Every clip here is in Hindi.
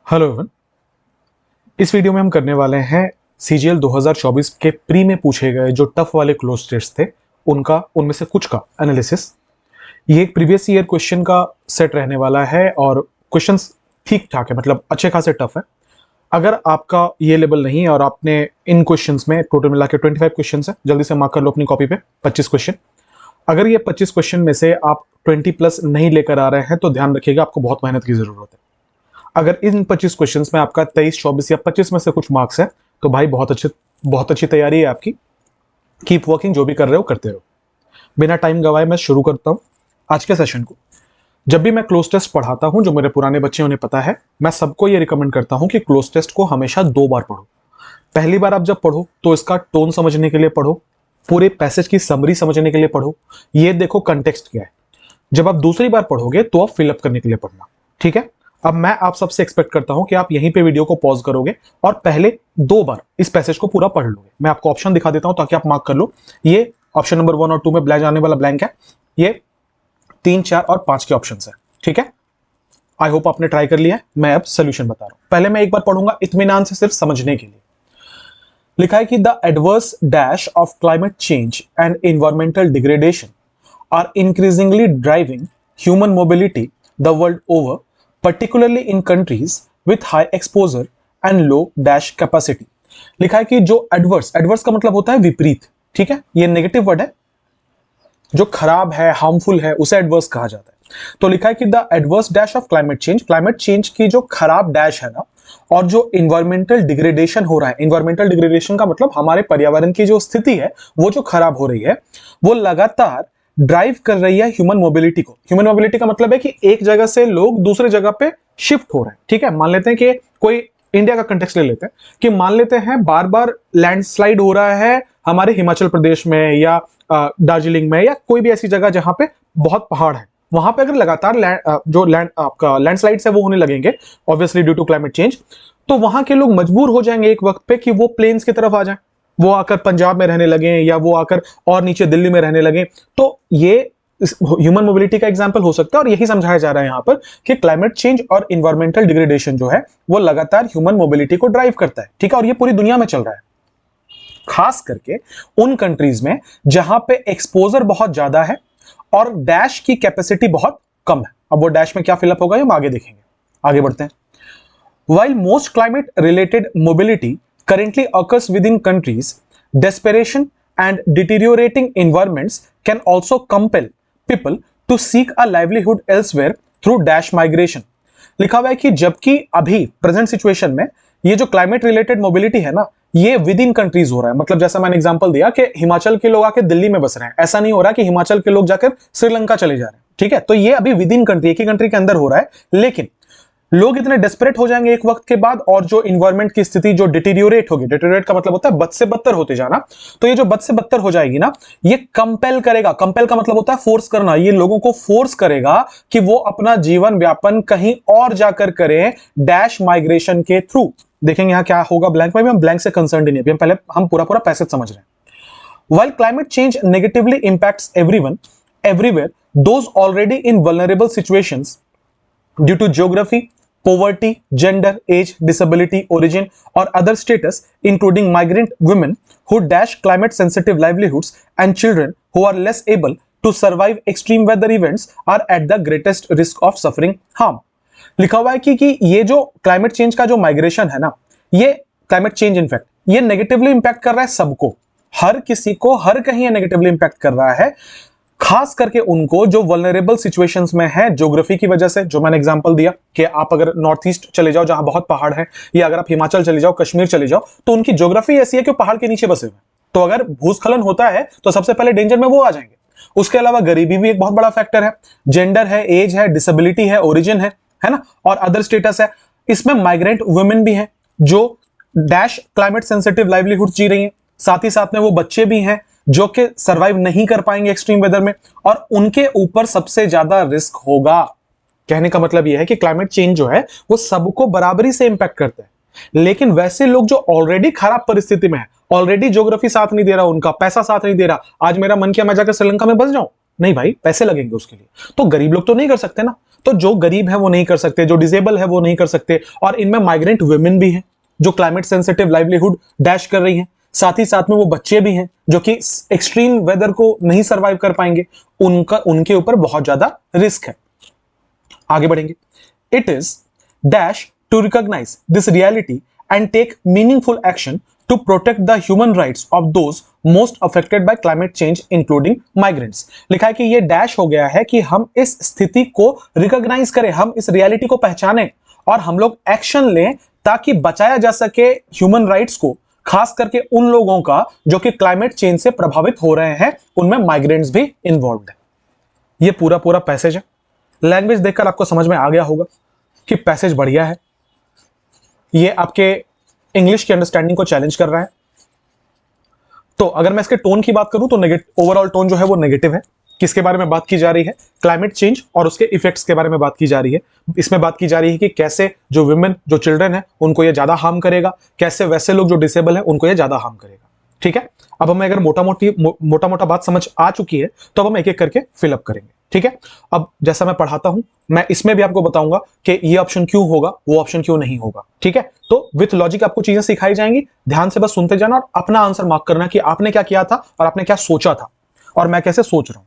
Hello everyone. इस वीडियो में हम करने वाले हैं सीजीएल 2024 के प्री में पूछे गए जो टफ वाले क्लोज टेस्ट थे उनमें से कुछ का एनालिसिस। ये एक प्रीवियस ईयर क्वेश्चन का सेट रहने वाला है और क्वेश्चंस ठीक ठाक है, मतलब अच्छे खासे टफ है। अगर आपका ये लेवल नहीं है और आपने इन क्वेश्चंस में टोटल मिला के 25 क्वेश्चन है, जल्दी से मार्क कर लो अपनी कॉपी पे 25 क्वेश्चन। अगर ये 25 क्वेश्चन में से आप 20 प्लस नहीं लेकर आ रहे हैं तो ध्यान रखिएगा, आपको बहुत मेहनत की जरूरत है। अगर इन 25 क्वेश्चंस में आपका 23, 24 या 25 में से कुछ मार्क्स है तो भाई बहुत अच्छी तैयारी है आपकी। कीप वर्किंग, जो भी कर रहे हो करते रहो। बिना टाइम गवाए मैं शुरू करता हूं आज के सेशन को। जब भी मैं क्लोज टेस्ट पढ़ाता हूं, जो मेरे पुराने बच्चे उन्हें पता है, मैं सबको ये रिकमेंड करता हूं कि क्लोज टेस्ट को हमेशा 2 बार पढ़ो। पहली बार आप जब पढ़ो तो इसका टोन समझने के लिए पढ़ो, पूरे पैसेज की समरी समझने के लिए पढ़ो, ये देखो कंटेक्स्ट क्या है। जब आप दूसरी बार पढ़ोगे तो आप फिलअप करने के लिए पढ़ना, ठीक है। अब मैं आप सबसे एक्सपेक्ट करता हूं कि आप यहीं पे वीडियो को पॉज करोगे और पहले 2 बार इस पैसेज को पूरा पढ़ लोगे। मैं आपको ऑप्शन दिखा देता हूं ताकि आप मार्क कर लो। ये ऑप्शन नंबर 1 और 2 में ब्लैंक आने वाला ब्लैंक है, ये 3, 4 और 5 के ऑप्शन है, ठीक है। आई होप आपने ट्राई कर लिया है। मैं अब सोल्यूशन बता रहा हूं। पहले मैं एक बार पढ़ूंगा इत्मीनान से, सिर्फ समझने के लिए। लिखा है कि the adverse dash of climate change and environmental degradation are increasingly driving human mobility the world over, particularly in countries with high exposure and low dash capacity। लिखा है कि जो एडवर्स का मतलब होता है विपरीत, ठीक है। ये नेगेटिव वर्ड है, जो खराब है, हार्मफुल है, उसे एडवर्स कहा जाता है। तो लिखा है कि the adverse dash of climate change की जो खराब डैश है ना, और जो इन्वायरमेंटल डिग्रेडेशन हो रहा है, इन्वायरमेंटल डिग्रेडेशन का मतलब हमारे पर्यावरण की जो स्थिति है वो जो खराब हो रही है, वो लगातार ड्राइव कर रही है ह्यूमन मोबिलिटी को। ह्यूमन मोबिलिटी का मतलब है कि एक जगह से लोग दूसरे जगह पे शिफ्ट हो रहे हैं, ठीक है। मान लेते हैं कि कोई इंडिया का कंटेक्स्ट ले लेते हैं कि मान लेते हैं बार बार लैंडस्लाइड हो रहा है हमारे हिमाचल प्रदेश में या दार्जिलिंग में या कोई भी ऐसी जगह जहां पे बहुत पहाड़ है। वहां पे अगर लगातार लैंडस्लाइड्स है वो होने लगेंगे, obviously due to climate change, तो वहां के लोग मजबूर हो जाएंगे एक वक्त पे कि वो प्लेन्स की तरफ आ जाएं, वो आकर पंजाब में रहने लगे या वो आकर और नीचे दिल्ली में रहने लगे। तो ये ह्यूमन मोबिलिटी का एग्जांपल हो सकता है और यही समझाया जा रहा है यहां पर कि क्लाइमेट चेंज और इन्वायरमेंटल डिग्रेडेशन जो है वो लगातार ह्यूमन मोबिलिटी को ड्राइव करता है, ठीक है। और ये पूरी दुनिया में चल रहा है, खास करके उन कंट्रीज में जहां पे एक्सपोजर बहुत ज्यादा है और डैश की कैपेसिटी बहुत कम है। अब वो डैश में क्या फिलअप होगा हम आगे देखेंगे। आगे बढ़ते हैं। While most climate related mobility currently occurs within countries, desperation and deteriorating environments can also compel people to seek a livelihood elsewhere through dash migration। लिखा हुआ है कि जबकि अभी प्रेजेंट सिचुएशन में ये जो क्लाइमेट रिलेटेड मोबिलिटी है ना, ये विद इन कंट्रीज हो रहा है। मतलब जैसा मैंने एग्जांपल दिया कि हिमाचल के लोग आके दिल्ली में बस रहे हैं, ऐसा नहीं हो रहा कि हिमाचल के लोग जाकर श्रीलंका चले जा रहे हैं, ठीक है। तो ये अभी विद इन कंट्री, एक ही कंट्री के अंदर हो रहा है, लेकिन लोग इतने डेस्परेट हो जाएंगे एक वक्त के बाद और जो इन्वायरमेंट की स्थिति जो डिटीरियोरेट होगी, डिटीरियोरेट का मतलब होता है बद से बदतर होते जाना, तो ये जो बद से बदतर हो जाएगी ना, ये कंपेल करेगा। कंपेल का मतलब होता है फोर्स करना। ये लोगों को फोर्स करेगा कि वो अपना जीवन व्यापन कहीं और जाकर करें डैश माइग्रेशन के थ्रू। देखेंगे यहां क्या होगा ब्लैंक में भी, हम ब्लैंक से कंसर्न नहीं है, पहले हम पूरा पैसेज समझ रहे हैं। While climate change negatively impacts everyone, everywhere, those already in vulnerable situations due to geography, poverty, gender, age, disability, origin, or other status, including migrant women who dash climate sensitive livelihoods and children who are less able to survive extreme weather events, are at the greatest risk of suffering harm। लिखा हुआ है कि ये जो क्लाइमेट चेंज का जो माइग्रेशन है ना, ये क्लाइमेट चेंज इनफैक्ट ये नेगेटिवली इंपैक्ट कर रहा है सबको, हर किसी को, हर कहीं ये नेगेटिवली इंपैक्ट कर रहा है, खास करके उनको जो वल्नरेबल सिचुएशंस में है ज्योग्राफी की वजह से। जो मैंने एग्जांपल दिया कि आप अगर नॉर्थ ईस्ट चले जाओ जहां बहुत पहाड़ है, या अगर आप हिमाचल चले जाओ, कश्मीर चले जाओ, तो उनकी ज्योग्राफी ऐसी है कि पहाड़ के नीचे बसे हुए। तो अगर भूस्खलन होता है तो सबसे पहले डेंजर में वो आ जाएंगे। उसके अलावा गरीबी भी एक बहुत बड़ा फैक्टर है, जेंडर है, एज है, डिसेबिलिटी है, ओरिजिन है ना, और अदर स्टेटस है। इसमें माइग्रेंट वुमेन भी है जो डैश क्लाइमेट सेंसिटिव लाइवलीहुड जी रही है, साथ ही साथ में वो बच्चे भी हैं जो कि सरवाइव नहीं कर पाएंगे एक्सट्रीम वेदर में, और उनके ऊपर सबसे ज्यादा रिस्क होगा। कहने का मतलब यह है कि क्लाइमेट चेंज जो है वो सबको बराबरी से इंपैक्ट करता है, लेकिन वैसे लोग जो ऑलरेडी खराब परिस्थिति में है, ऑलरेडी ज्योग्राफी साथ नहीं दे रहा, उनका पैसा साथ नहीं दे रहा। आज मेरा मन किया मैं जाकर श्रीलंका में बस जाऊं, नहीं भाई, पैसे लगेंगे उसके लिए, तो गरीब लोग तो नहीं कर सकते ना। तो जो गरीब है वो नहीं कर सकते, जो डिसेबल है वो नहीं कर सकते, और इनमें माइग्रेंट वुमेन भी हैं जो क्लाइमेट सेंसिटिव लाइवलीहुड डैश कर रही हैं। साथ ही साथ में वो बच्चे भी हैं जो कि एक्सट्रीम वेदर को नहीं सर्वाइव कर पाएंगे, उनके ऊपर बहुत ज्यादा रिस्क है। आगे बढ़ेंगे। It is dash to recognise this reality and take meaningful action to protect the human rights of those most affected by climate change including migrants. लिखा है कि ये डैश हो गया है कि हम इस स्थिति को रिकॉग्नाइज करें, हम इस रियलिटी को पहचानें और हम लोग एक्शन लें ताकि बचाया जा सके ह्यूमन राइट्स को, खास करके उन लोगों का जो कि क्लाइमेट चेंज से प्रभावित हो रहे हैं, उनमें माइग्रेंट्स भी इन्वॉल्व है। ये पूरा पूरा पैसेज है। लैंग्वेज देखकर आपको समझ में आ गया होगा कि पैसेज बढ़िया है, ये आपके इंग्लिश की अंडरस्टैंडिंग को चैलेंज कर रहा है। तो अगर मैं इसके टोन की बात करूं तो ओवरऑल टोन जो है वो नेगेटिव है। किसके बारे में बात की जा रही है? क्लाइमेट चेंज और उसके इफेक्ट्स के बारे में बात की जा रही है। इसमें बात की जा रही है कि कैसे जो वुमेन, जो चिल्ड्रन है, उनको ये ज्यादा हार्म करेगा, कैसे वैसे लोग जो डिसेबल है उनको ये ज्यादा हार्म करेगा। ठीक है, अब हमें अगर मोटा मोटा बात समझ आ चुकी है तो अब हम एक एक करके फिलअप करेंगे। ठीक है, अब जैसा मैं पढ़ाता हूं मैं इसमें भी आपको बताऊंगा कि ये ऑप्शन क्यों होगा, वो ऑप्शन क्यों नहीं होगा। ठीक है, तो विथ लॉजिक आपको चीजें सिखाई जाएंगी, ध्यान से बस सुनते जाना और अपना आंसर मार्क करना कि आपने क्या किया था और आपने क्या सोचा था और मैं कैसे सोच रहा हूं।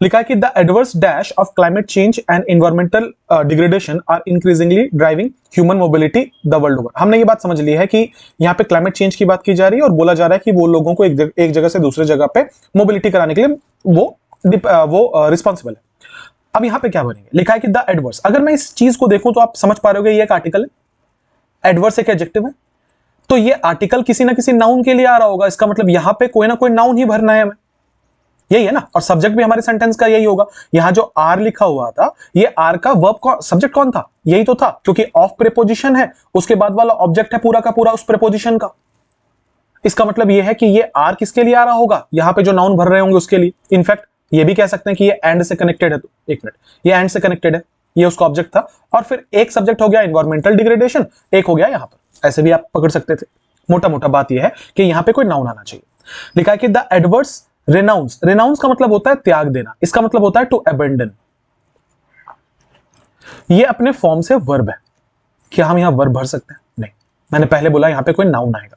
लिखा है कि the adverse dash of climate change and environmental degradation are increasingly driving human mobility the world over. हमने ये बात समझ ली है कि यहाँ पे क्लाइमेट चेंज की बात की जा रही है और बोला जा रहा है कि वो लोगों को एक जगह से दूसरे जगह पे मोबिलिटी कराने के लिए वो रिस्पॉन्सिबल है। अब यहां पे क्या बनेंगे? लिखा है कि द एडवर्स, अगर मैं इस चीज को देखूं तो आप समझ पा रहे हो ये एक आर्टिकल है, एडवर्स एक एडजेक्टिव है, तो ये आर्टिकल किसी ना किसी नाउन के लिए आ रहा होगा। इसका मतलब यहां पे कोई ना कोई नाउन ही भरना है हमें, यही है ना। और सब्जेक्ट भी हमारे सेंटेंस का यही होगा। यहां जो आर लिखा हुआ था, ये आर का वर्ब सब्जेक्ट कौन था? यही तो था, क्योंकि ऑफ प्रीपोजिशन है, उसके बाद वाला ऑब्जेक्ट है पूरा का पूरा उस प्रीपोजिशन का। इसका मतलब यह है कि ये आर किसके लिए आ रहा होगा? यहां पे जो नाउन भर रहे होंगे उसके लिए। इनफैक्ट ये भी कह सकते हैं कि ये एंड से कनेक्टेड है। तो एक मिनट, ये एंड से कनेक्टेड है, ये उसका ऑब्जेक्ट था, और फिर एक सब्जेक्ट हो गया एनवायरमेंटल डिग्रेडेशन, एक हो गया यहां पर। ऐसे भी आप पकड़ सकते थे। मोटा मोटा बात यह है कि यहां पे कोई नाउन आना चाहिए। लिखा है कि द एडवर्स रेनाउंस, रेनाउंस का मतलब होता है त्याग देना, इसका मतलब होता है टू अबेंडन। ये अपने फॉर्म से वर्ब है। क्या हम यहां वर्ब भर सकते हैं? नहीं, मैंने पहले बोला यहां पे कोई नाउन आएगा।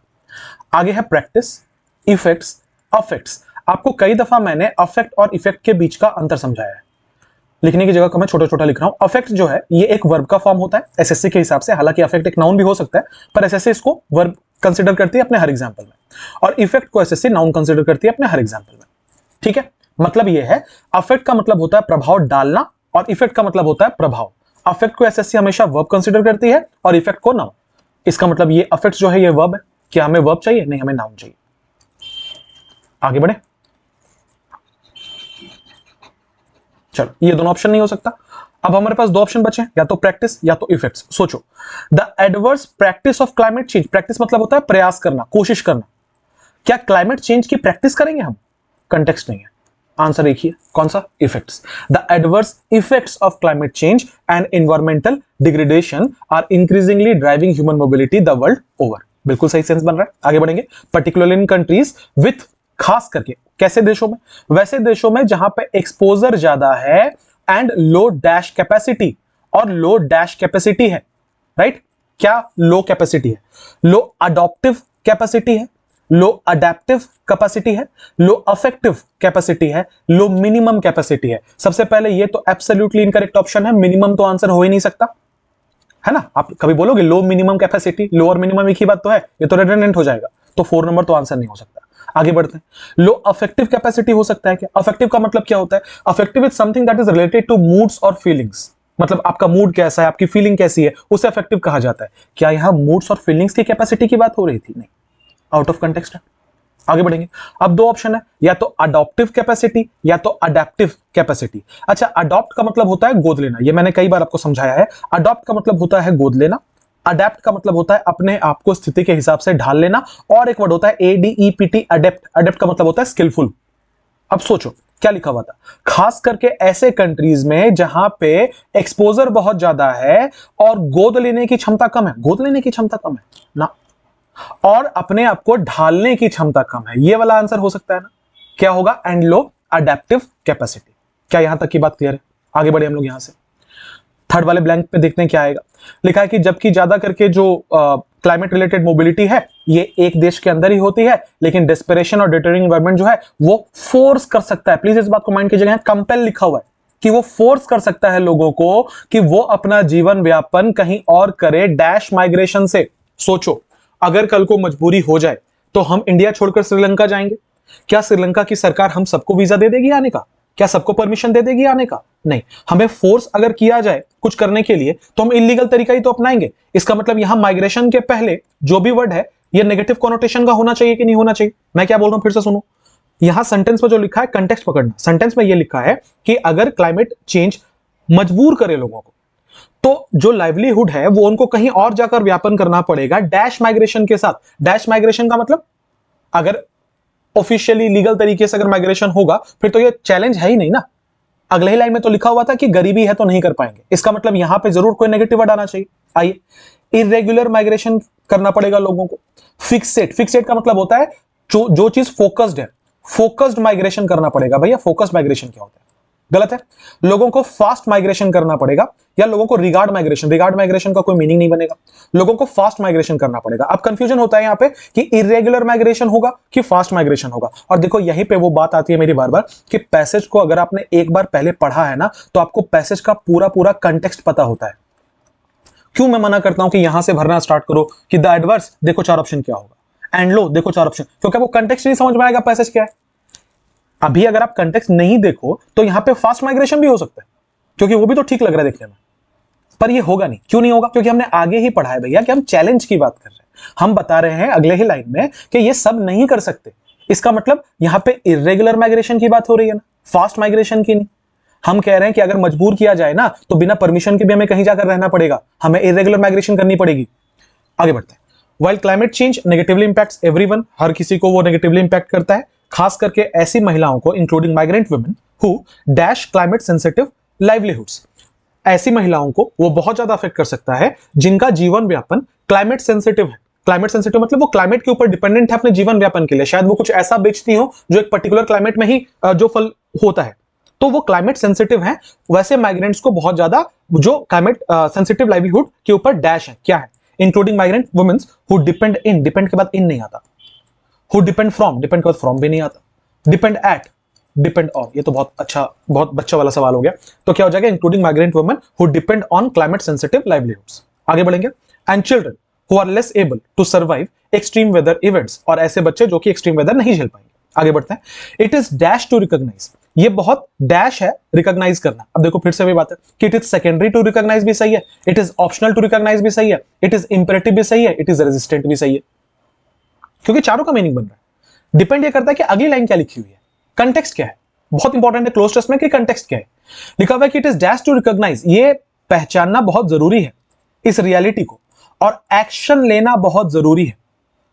आगे है प्रैक्टिस, इफेक्ट्स, अफेक्ट्स। आपको कई दफा मैंने अफेक्ट और इफेक्ट के बीच का अंतर समझाया है, लिखने की जगह को मैं छोटा छोटा लिख रहा हूं। अफेक्ट जो है ये एक वर्ब का फॉर्म होता है एसएससी के हिसाब से, हालांकि अफेक्ट एक नाउन भी हो सकता है, पर एसएससी इसको वर्ब कंसिडर करती है अपने हर एग्जांपल में, और इफेक्ट को एसएससी नाउन कंसिडर करती है अपने हर एग्जांपल में। ठीक है, मतलब ये है अफेक्ट का मतलब होता है प्रभाव डालना और इफेक्ट का मतलब होता है प्रभाव। अफेक्ट को एसएससी हमेशा वर्ब कंसिडर करती है और इफेक्ट को नाउन। इसका मतलब ये अफेक्ट जो है ये वर्ब है। क्या हमें वर्ब चाहिए? नहीं, हमें नाउन चाहिए। आगे बढ़े, चलो ये दोनों ऑप्शन नहीं हो सकता। अब हमारे पास दो ऑप्शन बचे हैं, या तो प्रैक्टिस या तो इफेक्ट्स। सोचो, the adverse practice of climate change, practice मतलब होता है प्रयास करना, कोशिश करना। क्या क्लाइमेट चेंज की प्रैक्टिस करेंगे हम? कंटेक्स्ट नहीं है, आंसर एक ही है, कौन सा? Effects. The adverse effects of climate change and environmental degradation are increasingly driving human mobility the world over. बिल्कुल सही सेंस बन रहा है। आगे बढ़ेंगे। पर्टिकुलरली इन कंट्रीज विथ, खास करके कैसे देशों में? वैसे देशों में जहां पे एक्सपोजर ज्यादा है एंड लो डैश कैपेसिटी, और लो डैश कैपेसिटी है, राइट? क्या लो कैपेसिटी है? लो अडॉप्टिव कैपेसिटी है, लो अडेप्टिव कैपेसिटी है, लो अफेक्टिव कैपेसिटी है, लो मिनिमम कैपेसिटी है। सबसे पहले ये तो एब्सोल्युटली इनकरेक्ट ऑप्शन है, मिनिमम तो आंसर हो ही नहीं सकता, है ना। आप कभी बोलोगे लो मिनिमम कैपेसिटी, लो और मिनिमम एक ही बात तो है, ये तो रिडंडेंट हो जाएगा, तो 4 नंबर तो आंसर नहीं हो सकता। आगे बढ़ते हैं। लो अफेक्टिव कैपेसिटी हो सकता है क्या? अफेक्टिव का मतलब क्या होता है? Affective is something that is related to moods और फीलिंग्स, मतलब आपका मूड कैसा है, आपकी फीलिंग कैसी है, उसे अफेक्टिव कहा जाता है। क्या यहां मूड्स और फीलिंग्स की कैपेसिटी की बात हो रही थी? नहीं, आउट ऑफ कंटेक्स्ट है। आगे बढ़ेंगे। अब दो ऑप्शन है, या तो अडॉप्टिव कैपेसिटी या तो अडेप्टिव कैपेसिटी। अच्छा, अडॉप्ट का मतलब होता है गोद लेना, ये मैंने कई बार आपको समझाया है। अडॉप्ट का मतलब होता है गोद लेना, अडेप्ट का मतलब होता है अपने आप को स्थिति के हिसाब से ढाल लेना, और एक वर्ड होता है एडीईपीटी, अडेप्ट। अडेप्ट का मतलब होता है स्किलफुल। अब सोचो क्या लिखा हुआ था, खास करके ऐसे कंट्रीज में जहां पे एक्सपोजर बहुत ज्यादा है और गोद लेने की क्षमता कम है, गोद लेने की क्षमता कम है ना, और अपने आप को ढालने की क्षमता कम है, ये वाला आंसर हो सकता है ना। क्या होगा? And low adaptive capacity. क्या यहां तक की बात क्लियर है? आगे बढ़े हम लोग यहां से। थर्ड वाले ब्लैंक पे देखते हैं क्या आएगा। लिखा है कि जबकि ज्यादा करके जो क्लाइमेट रिलेटेड मोबिलिटी है ये एक देश के अंदर ही होती है, लेकिन डेस्परेशन और डिटरिंग एनवायरनमेंट जो है वो फोर्स कर सकता है, प्लीज इस बात को माइंड कीजिएगा, कंपेल लिखा हुआ है कि वो फोर्स कर सकता है लोगों को कि वो अपना जीवन व्यापन कहीं और करे डैश माइग्रेशन से। सोचो, अगर कल को मजबूरी हो जाए तो हम इंडिया छोड़कर श्रीलंका जाएंगे, क्या श्रीलंका की सरकार हम सबको वीजा दे देगी आने का? क्या सबको परमिशन दे देगी आने का? नहीं। हमें फोर्स अगर किया जाए कुछ करने के लिए तो हम इलीगल तरीका ही तो अपनाएंगे। इसका मतलब यहां माइग्रेशन के पहले जो भी वर्ड है ये नेगेटिव कॉनोटेशन का होना चाहिए कि नहीं होना चाहिए? मैं क्या बोल रहा हूं फिर से सुनो, यहां सेंटेंस में जो लिखा है कंटेक्स्ट पकड़ना। सेंटेंस में यह लिखा है कि अगर क्लाइमेट चेंज मजबूर करे लोगों को तो जो लाइवलीहुड है वो उनको कहीं और जाकर व्यापन करना पड़ेगा डैश माइग्रेशन के साथ। डैश माइग्रेशन का मतलब अगर ऑफिशियली लीगल तरीके से अगर माइग्रेशन होगा फिर तो ये चैलेंज है ही नहीं ना। अगले ही लाइन में तो लिखा हुआ था कि गरीबी है तो नहीं कर पाएंगे, इसका मतलब यहां पे जरूर कोई नेगेटिव वर्ड आना चाहिए। आइए, इरेगुलर माइग्रेशन करना पड़ेगा लोगों को। फिक्सेड, फिक्सेड का मतलब होता है जो चीज फोकस्ड है, फोकस्ड माइग्रेशन करना पड़ेगा। भैया फोकस्ड माइग्रेशन क्या होता है? गलत है। लोगों को फास्ट माइग्रेशन करना पड़ेगा या लोगों को रिगार्ड माइग्रेशन, रिगार्ड माइग्रेशन का कोई मीनिंग नहीं बनेगा, लोगों को फास्ट माइग्रेशन करना पड़ेगा। अब कंफ्यूजन होता है यहां पे कि इरेगुलर माइग्रेशन होगा कि फास्ट माइग्रेशन होगा। और देखो यहीं पे वो बात आती है मेरी बार बार कि पैसेज को अगर आपने एक बार पहले पढ़ा है ना तो आपको पैसेज का पूरा पूरा कंटेक्स्ट पता होता है। क्यों मैं मना करता हूं कि यहां से भरना स्टार्ट करो कि द एडवर्स देखो 4 ऑप्शन क्या होगा, एंड लो देखो 4 ऑप्शन, क्योंकि वो कंटेक्स्ट नहीं समझ में आएगा पैसेज क्या है। अभी अगर आप कंटेक्स्ट नहीं देखो तो यहां पे फास्ट माइग्रेशन भी हो सकता है, क्योंकि वो भी तो ठीक लग रहा है देखने में, पर ये होगा नहीं। क्यों नहीं होगा? क्योंकि हमने आगे ही पढ़ा है भैया कि हम चैलेंज की बात कर रहे हैं। हम बता रहे हैं अगले ही लाइन में कि ये सब नहीं कर सकते। इसका मतलब यहां पे इरेगुलर माइग्रेशन की बात हो रही है ना, फास्ट माइग्रेशन की नहीं। हम कह रहे हैं कि अगर मजबूर किया जाए ना तो बिना परमिशन के भी हमें कहीं जाकर रहना पड़ेगा, हमें इरेगुलर माइग्रेशन करनी पड़ेगी। आगे बढ़ते हैं। While climate change negatively impacts everyone, हर किसी को वो नेगेटिवली इंपैक्ट करता है, खास करके ऐसी महिलाओं को including migrant women who dash climate sensitive livelihoods. ऐसी महिलाओं को वो बहुत ज्यादा अफेक्ट कर सकता है जिनका जीवन व्यापन क्लाइमेट सेंसिटिव है। क्लाइमेट सेंसिटिव मतलब वो क्लाइमेट के ऊपर डिपेंडेंट है अपने जीवन व्यापन के लिए। शायद वो कुछ ऐसा बेचती हो जो एक पर्टिकुलर क्लाइमेट में ही जो फल होता है, तो वो क्लाइमेट सेंसिटिव है। वैसे माइग्रेंट्स को बहुत ज्यादा जो क्लाइमेट सेंसिटिव लाइवलीहुड के ऊपर डैश है, क्या है? Including migrant womens who depend in, depend के बाद इन नहीं आता, हु डिपेंड फ्रॉम, डिपेंड के बाद फ्रॉम भी नहीं आता, डिपेंड एट, डिपेंड ऑन, ये तो बहुत अच्छा बहुत बच्चा वाला सवाल हो गया। तो क्या हो जाएगा? Including migrant women who depend on climate sensitive livelihoods. आगे बढ़ेंगे। And children who are less able to survive extreme weather events, और ऐसे बच्चे जो कि एक्सट्रीम वेदर नहीं झेल पाएंगे। आगे बढ़ते हैं। It is dash to recognise, ये बहुत डैश है रिकॉग्नाइज करना। अब देखो फिर से वही बात है कि it is secondary to recognise भी सही है, it is optional to recognise भी सही है, इट इज इंपेरेटिव भी सही है, इट इज रेजिस्टेंट भी सही है, क्योंकि चारों का मीनिंग बन रहा है। डिपेंड ये करता है कि अगली लाइन क्या लिखी हुई है, कंटेक्स्ट क्या है। बहुत इंपॉर्टेंट है क्लोज टेस्ट में कि कंटेक्स्ट क्या है। लिखा हुआ है कि it is dash to recognise, ये पहचानना बहुत जरूरी है इस रियलिटी को, और एक्शन लेना बहुत जरूरी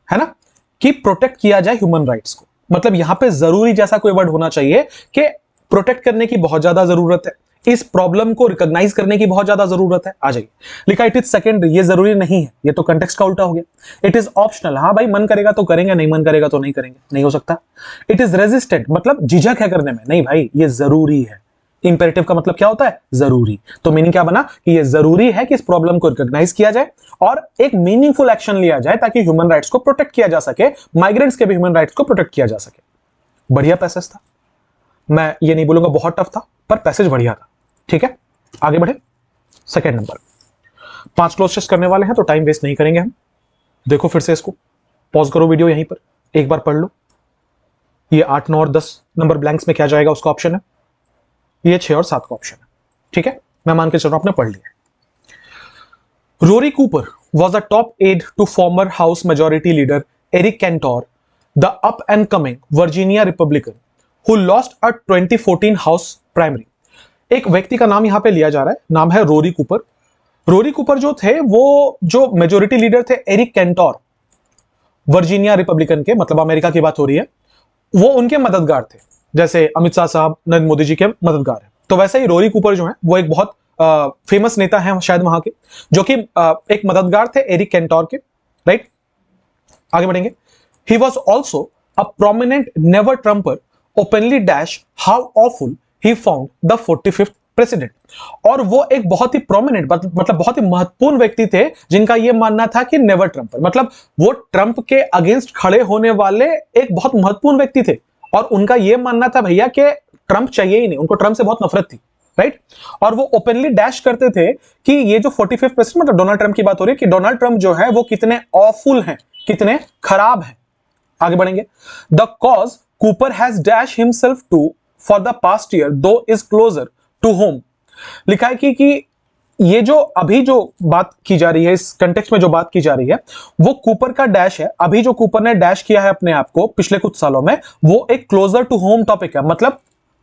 है ना, कि प्रोटेक्ट किया जाए ह्यूमन राइट्स को। मतलब यहां पे जरूरी जैसा कोई वर्ड होना चाहिए कि प्रोटेक्ट करने की बहुत ज्यादा जरूरत है, इस प्रॉब्लम को रिकॉग्नाइज करने की बहुत ज्यादा जरूरत है। आ जाइए। लिखा इट इज सेकेंडरी, ये जरूरी नहीं है, ये तो कंटेक्स्ट का उल्टा हो गया। इट इज ऑप्शनल, हाँ भाई मन करेगा तो करेंगे, नहीं मन करेगा तो नहीं करेंगे, नहीं हो सकता। इट इज रेजिस्टेंट, मतलब झिझक है करने में, नहीं भाई ये जरूरी है। इंपेरेटिव का मतलब क्या होता है? जरूरी। तो मीनिंग क्या बना कि ये जरूरी है कि इस प्रॉब्लम को रिकॉग्नाइज किया जाए और एक मीनिंगफुल एक्शन लिया जाए ताकि ह्यूमन राइट्स को प्रोटेक्ट किया जा सके, माइग्रेंट्स के भी ह्यूमन राइट्स को प्रोटेक्ट किया जा सके। बढ़िया पैसेज था, मैं ये नहीं बोलूंगा बहुत टफ था, पर पैसेज बढ़िया था। ठीक है, आगे बढ़े। सेकेंड नंबर, 5 क्लोज टेस्ट करने वाले हैं तो टाइम वेस्ट नहीं करेंगे हम। देखो फिर से इसको पॉज करो वीडियो, यहीं पर एक बार पढ़ लो। ये 8, 9 और 10 नंबर ब्लैंक्स में क्या जाएगा उसका ऑप्शन है, ये 6 और 7 का ऑप्शन है। ठीक है, मैं मान के चल रहा हूं आपने पढ़ लिया। Rory Cooper was a top aide to former House majority leader Eric Cantor, the up and coming Virginia Republican who lost a 2014 House primary. एक व्यक्ति का नाम यहां पे लिया जा रहा है, नाम है रोरी कूपर। रोरी कूपर जो थे वो जो मेजोरिटी लीडर थे एरिक कैंटोर, वर्जीनिया रिपब्लिकन के, मतलब अमेरिका की बात हो रही है, वो उनके मददगार थे। जैसे अमित शाह साहब नरेंद्र मोदी जी के मददगार हैं, तो वैसे ही रोरी कूपर जो है वो एक बहुत फेमस नेता है शायद वहां के, जो कि एक मददगार थे एरिक कैंटोर के। राइट, आगे बढ़ेंगे। He was also a prominent never Trumper, openly dash how awful he found the 45th president. और वो एक बहुत ही प्रोमिनेंट मतलब बहुत ही महत्वपूर्ण व्यक्ति थे जिनका यह मानना था कि नेवर ट्रम्प, मतलब वो ट्रंप के अगेंस्ट खड़े होने वाले एक बहुत महत्वपूर्ण व्यक्ति थे और उनका यह मानना था भैया कि ट्रंप चाहिए ही नहीं, उनको ट्रंप से बहुत नफरत थी, राइट। और वो ओपनली डैश करते थे कि ये जो 45th प्रेसिडेंट मतलब डोनाल्ड ट्रंप की बात हो रही है कि डोनाल्ड ट्रंप जो है वो कितने ऑफुल हैं, कितने खराब हैं। आगे बढ़ेंगे। The cause Cooper has dash himself to for the past year though is closer to home. लिखा है कि ये जो अभी जो बात की जा रही है, इस कंटेक्स्ट में जो बात की जा रही है वो कूपर का डैश है। अभी जो कूपर ने डैश किया है अपने आप को पिछले कुछ सालों में, वो एक क्लोजर टू होम टॉपिक है। मतलब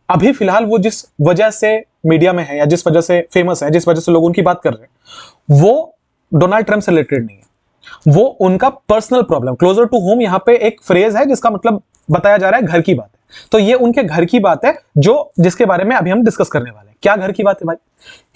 अभी फिलहाल वो जिस वजह से मीडिया में है या जिस वजह से फेमस है, जिस वजह से लोग उनकी बात कर रहे हैं, वो डोनाल्ड ट्रंप से रिलेटेड नहीं है, वो उनका personal problem. Closer to home यहां पे एक फ्रेज है जिसका मतलब बताया जा रहा है घर की बात है, तो ये उनके घर की बात है जो जिसके बारे में अभी हम डिस्कस करने वाले हैं। क्या घर की बात है भाई?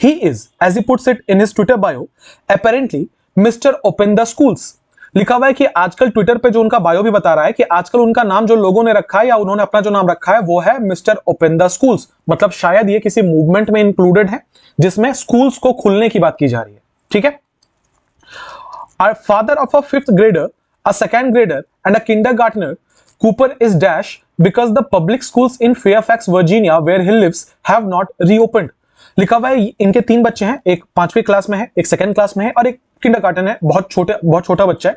He is, as he puts it in his Twitter bio, apparently mister open the schools. लिखा हुआ है कि आजकल ट्विटर पे जो उनका बायो भी बता रहा है कि आजकल उनका नाम जो लोगों ने रखा है या उन्होंने अपना जो नाम रखा है वो है मिस्टर ओपन द स्कूल्स। मतलब शायद ये किसी मूवमेंट में इंक्लूडेड है जिसमें स्कूल्स को खुलने की बात की जा रही है, ठीक है। Our father of a 5th grader, a 2nd grader and a kindergartner, Cooper is dash because the public schools in Fairfax, Virginia, where he lives, have not reopened. लिखा हुआ है इनके 3 बच्चे हैं, एक 5वीं क्लास में है, एक 2nd क्लास में है और एक किंडरगार्टन है, बहुत छोटा बच्चा है।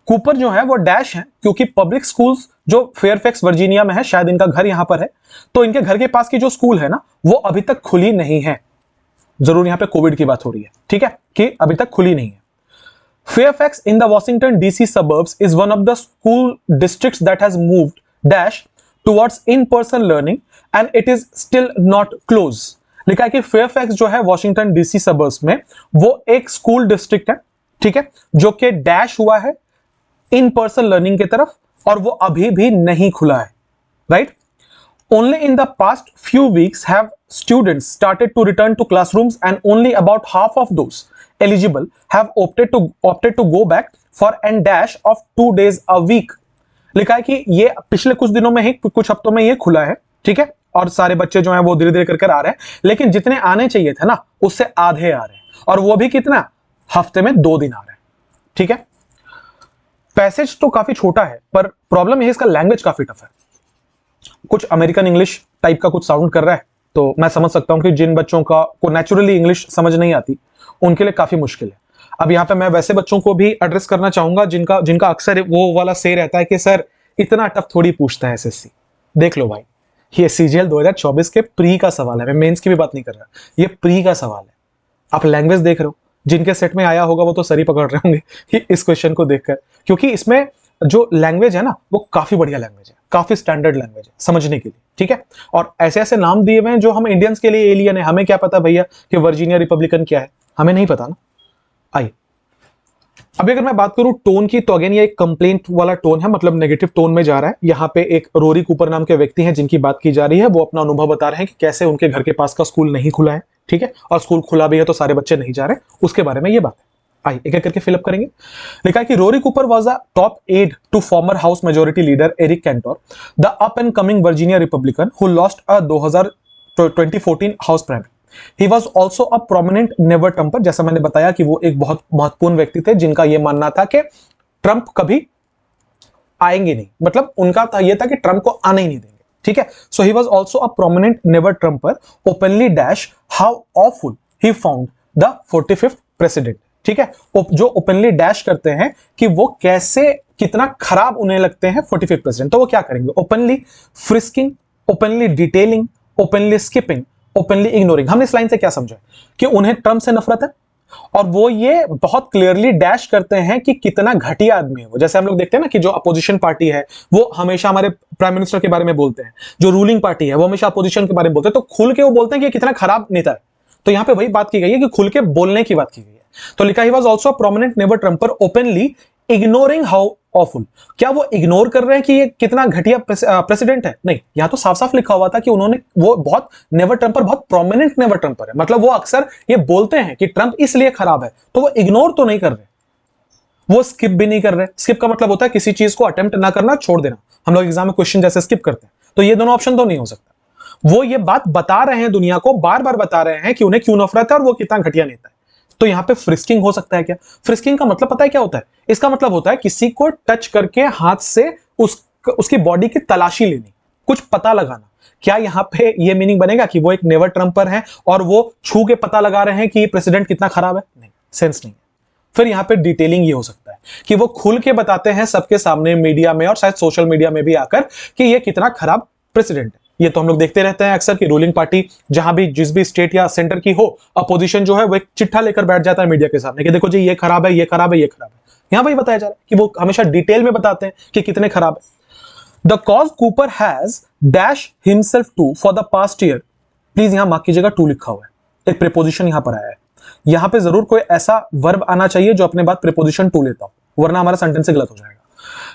कूपर जो है वो डैश है क्योंकि पब्लिक स्कूल्स जो फेयरफैक्स वर्जीनिया में है, शायद इनका घर यहां पर है, तो इनके घर के पास की जो स्कूल है ना वो अभी तक खुली नहीं है। जरूर यहां पे कोविड की बात हो रही है, ठीक है, कि अभी तक खुली नहीं है। Fairfax in the Washington DC suburbs is one of the school districts that has moved dash towards in-person learning and it is still not closed. लिखा है कि फेयरफैक्स जो है वॉशिंगटन डीसी सबर्ब्स में वो एक स्कूल डिस्ट्रिक्ट है, ठीक है, जो कि डैश हुआ है इन पर्सन लर्निंग की तरफ और वो अभी भी नहीं खुला है, right. Only in the past few weeks have students started to return to classrooms and only about half of those eligible have opted to go back for and dash of 2 days a week. लिखा है कि ये पिछले कुछ दिनों में ही, कुछ हफ्तों में ये खुला है, ठीक है, और सारे बच्चे जो हैं वो धीरे धीरे करके आ रहे हैं, लेकिन जितने आने चाहिए थे ना उससे आधे आ रहे हैं और वो भी कितना, हफ्ते में 2 दिन आ रहे हैं, ठीक है। पैसेज तो काफी छोटा है पर प्रॉब्लम ये इसका लैंग्वेज काफी टफ है, कुछ अमेरिकन इंग्लिश टाइप का कुछ साउंड कर रहा है, तो मैं समझ सकता हूं कि जिन बच्चों को नेचुरली इंग्लिश समझ नहीं आती उनके लिए काफी मुश्किल है। अब यहाँ पे मैं वैसे बच्चों को भी एड्रेस करना चाहूंगा जिनका अक्सर वो वाला से रहता है कि सर इतना टफ थोड़ी पूछता है एसएससी। देख लो भाई, ये सीजीएल 2024 के प्री का सवाल है, मैं मेंस की भी बात नहीं कर रहा, ये प्री का सवाल है। आप लैंग्वेज देख रहे हो, जिनके सेट में आया होगा वो तो सरी पकड़ रहे होंगे कि इस क्वेश्चन को देखकर, क्योंकि इसमें जो लैंग्वेज है ना वो काफी बढ़िया लैंग्वेज है, काफी स्टैंडर्ड लैंग्वेज है समझने के लिए, ठीक है। और ऐसे ऐसे नाम दिए हुए हैं जो हम इंडियंस के लिए एलियन है, हमें क्या पता भैया कि वर्जीनिया रिपब्लिकन क्या है, हमें नहीं पता ना। आइए अभी अगर मैं बात करूं टोन की, तो अगेन ये एक कंप्लेंट वाला टोन है, मतलब नेगेटिव टोन में जा रहा है। यहाँ पे एक रोरी कूपर नाम के व्यक्ति हैं जिनकी बात की जा रही है, वो अपना अनुभव बता रहे हैं कि कैसे उनके घर के पास का स्कूल नहीं खुला है, ठीक है, और स्कूल खुला भी है तो सारे बच्चे नहीं जा रहे, उसके बारे में ये बात है। आइए एक एक करके फिलअप करेंगे। लिखा है कि Rory Cooper was a top aide to former House majority leader Eric Cantor, the up and coming Virginia Republican who lost a 2014 House primary. He was also a prominent never Trumper, जैसा मैंने बताया कि वो एक बहुत महत्वपूर्ण व्यक्ति थे जिनका यह मानना था कि ट्रंप कभी आएंगे नहीं, मतलब उनका था ये था कि ट्रंप को आने ही नहीं देंगे, ठीक है। So he was also a prominent never Trumper, openly dash how awful he found the 45th president, ठीक है। जो ओपनली डैश करते हैं कि वो कैसे कितना खराब उन्हें लगते हैं 45th प्रेसिडेंट, तो वो क्या करेंगे, openly frisking, openly detailing, openly skipping, openly ignoring. हमने इस लाइन से क्या समझा कि उन्हें ट्रंप से नफरत है और वो ये बहुत क्लियरली डैश करते हैं कि कितना घटिया आदमी है वो। जैसे हम लोग देखते हैं ना कि जो अपोजिशन पार्टी है वो हमेशा हमारे प्राइम मिनिस्टर के बारे में बोलते हैं, जो रूलिंग पार्टी है वो हमेशा अपोजिशन के बारे में बोलते हैं, तो खुल के वो बोलते हैं कि कितना खराब नेता है। तो यहां पे वही बात की गई है कि खुल के बोलने की बात की गई है। तो लिखा he was also prominent never Trumper openly ignoring how awful. क्या वो इग्नोर कर रहे हैं कि ये कितना घटिया प्रेसिडेंट है? नहीं, यहां तो साफ साफ लिखा हुआ था कि उन्होंने वो बहुत नेवर ट्रम्पर, बहुत प्रोमिनेंट नेवर ट्रम्पर है, मतलब वो अक्सर ये बोलते हैं कि ट्रंप इसलिए खराब है, तो वो इग्नोर तो नहीं कर रहे, वो स्किप भी नहीं कर रहे। स्किप का मतलब होता है किसी चीज को अटेम्प्ट ना करना, छोड़ देना। हम लोग एग्जाम में क्वेश्चन जैसे स्किप करते हैं, तो ये दोनों ऑप्शन तो नहीं हो सकता। वो ये बात बता रहे हैं, दुनिया को बार बार बता रहे हैं कि उन्हें क्यों नफरत है और वो कितना घटिया नेता है। तो यहां पे फ्रिस्किंग हो सकता है क्या? फ्रिस्किंग का मतलब पता है क्या होता है? इसका मतलब होता है किसी को टच करके हाथ से उसकी बॉडी की तलाशी लेनी, कुछ पता लगाना। क्या यहां पे ये मीनिंग बनेगा कि वो एक नेवर ट्रम्पर है और वो छू के पता लगा रहे हैं कि प्रेसिडेंट कितना खराब है? नहीं, सेंस नहीं है। फिर यहां पे डिटेलिंग ये हो सकता है कि वो खुल के बताते हैं सबके सामने, मीडिया में और शायद सोशल मीडिया में भी आकर, कि ये कितना खराब प्रेसिडेंट है। ये तो हम लोग देखते रहते हैं अक्सर कि रूलिंग पार्टी जहां भी, जिस भी स्टेट या सेंटर की हो, अपोजिशन जो है वो एक चिट्ठा लेकर बैठ जाता है मीडिया के सामने कि देखो जी ये खराब है, ये खराब है, ये खराब है। यहां वही बताया जा रहा है कि वो हमेशा डिटेल में बताते हैं कि कितने खराब है। The cause Cooper has dash himself to for the past year. Please यहां मार्क कीजिएगा, टू लिखा हुआ है, एक प्रीपोजिशन यहां पर आया है। यहां पे जरूर कोई ऐसा वर्ब आना चाहिए जो अपने बाद प्रीपोजिशन टू लेता हो, वरना हमारा सेंटेंस गलत हो जाएगा।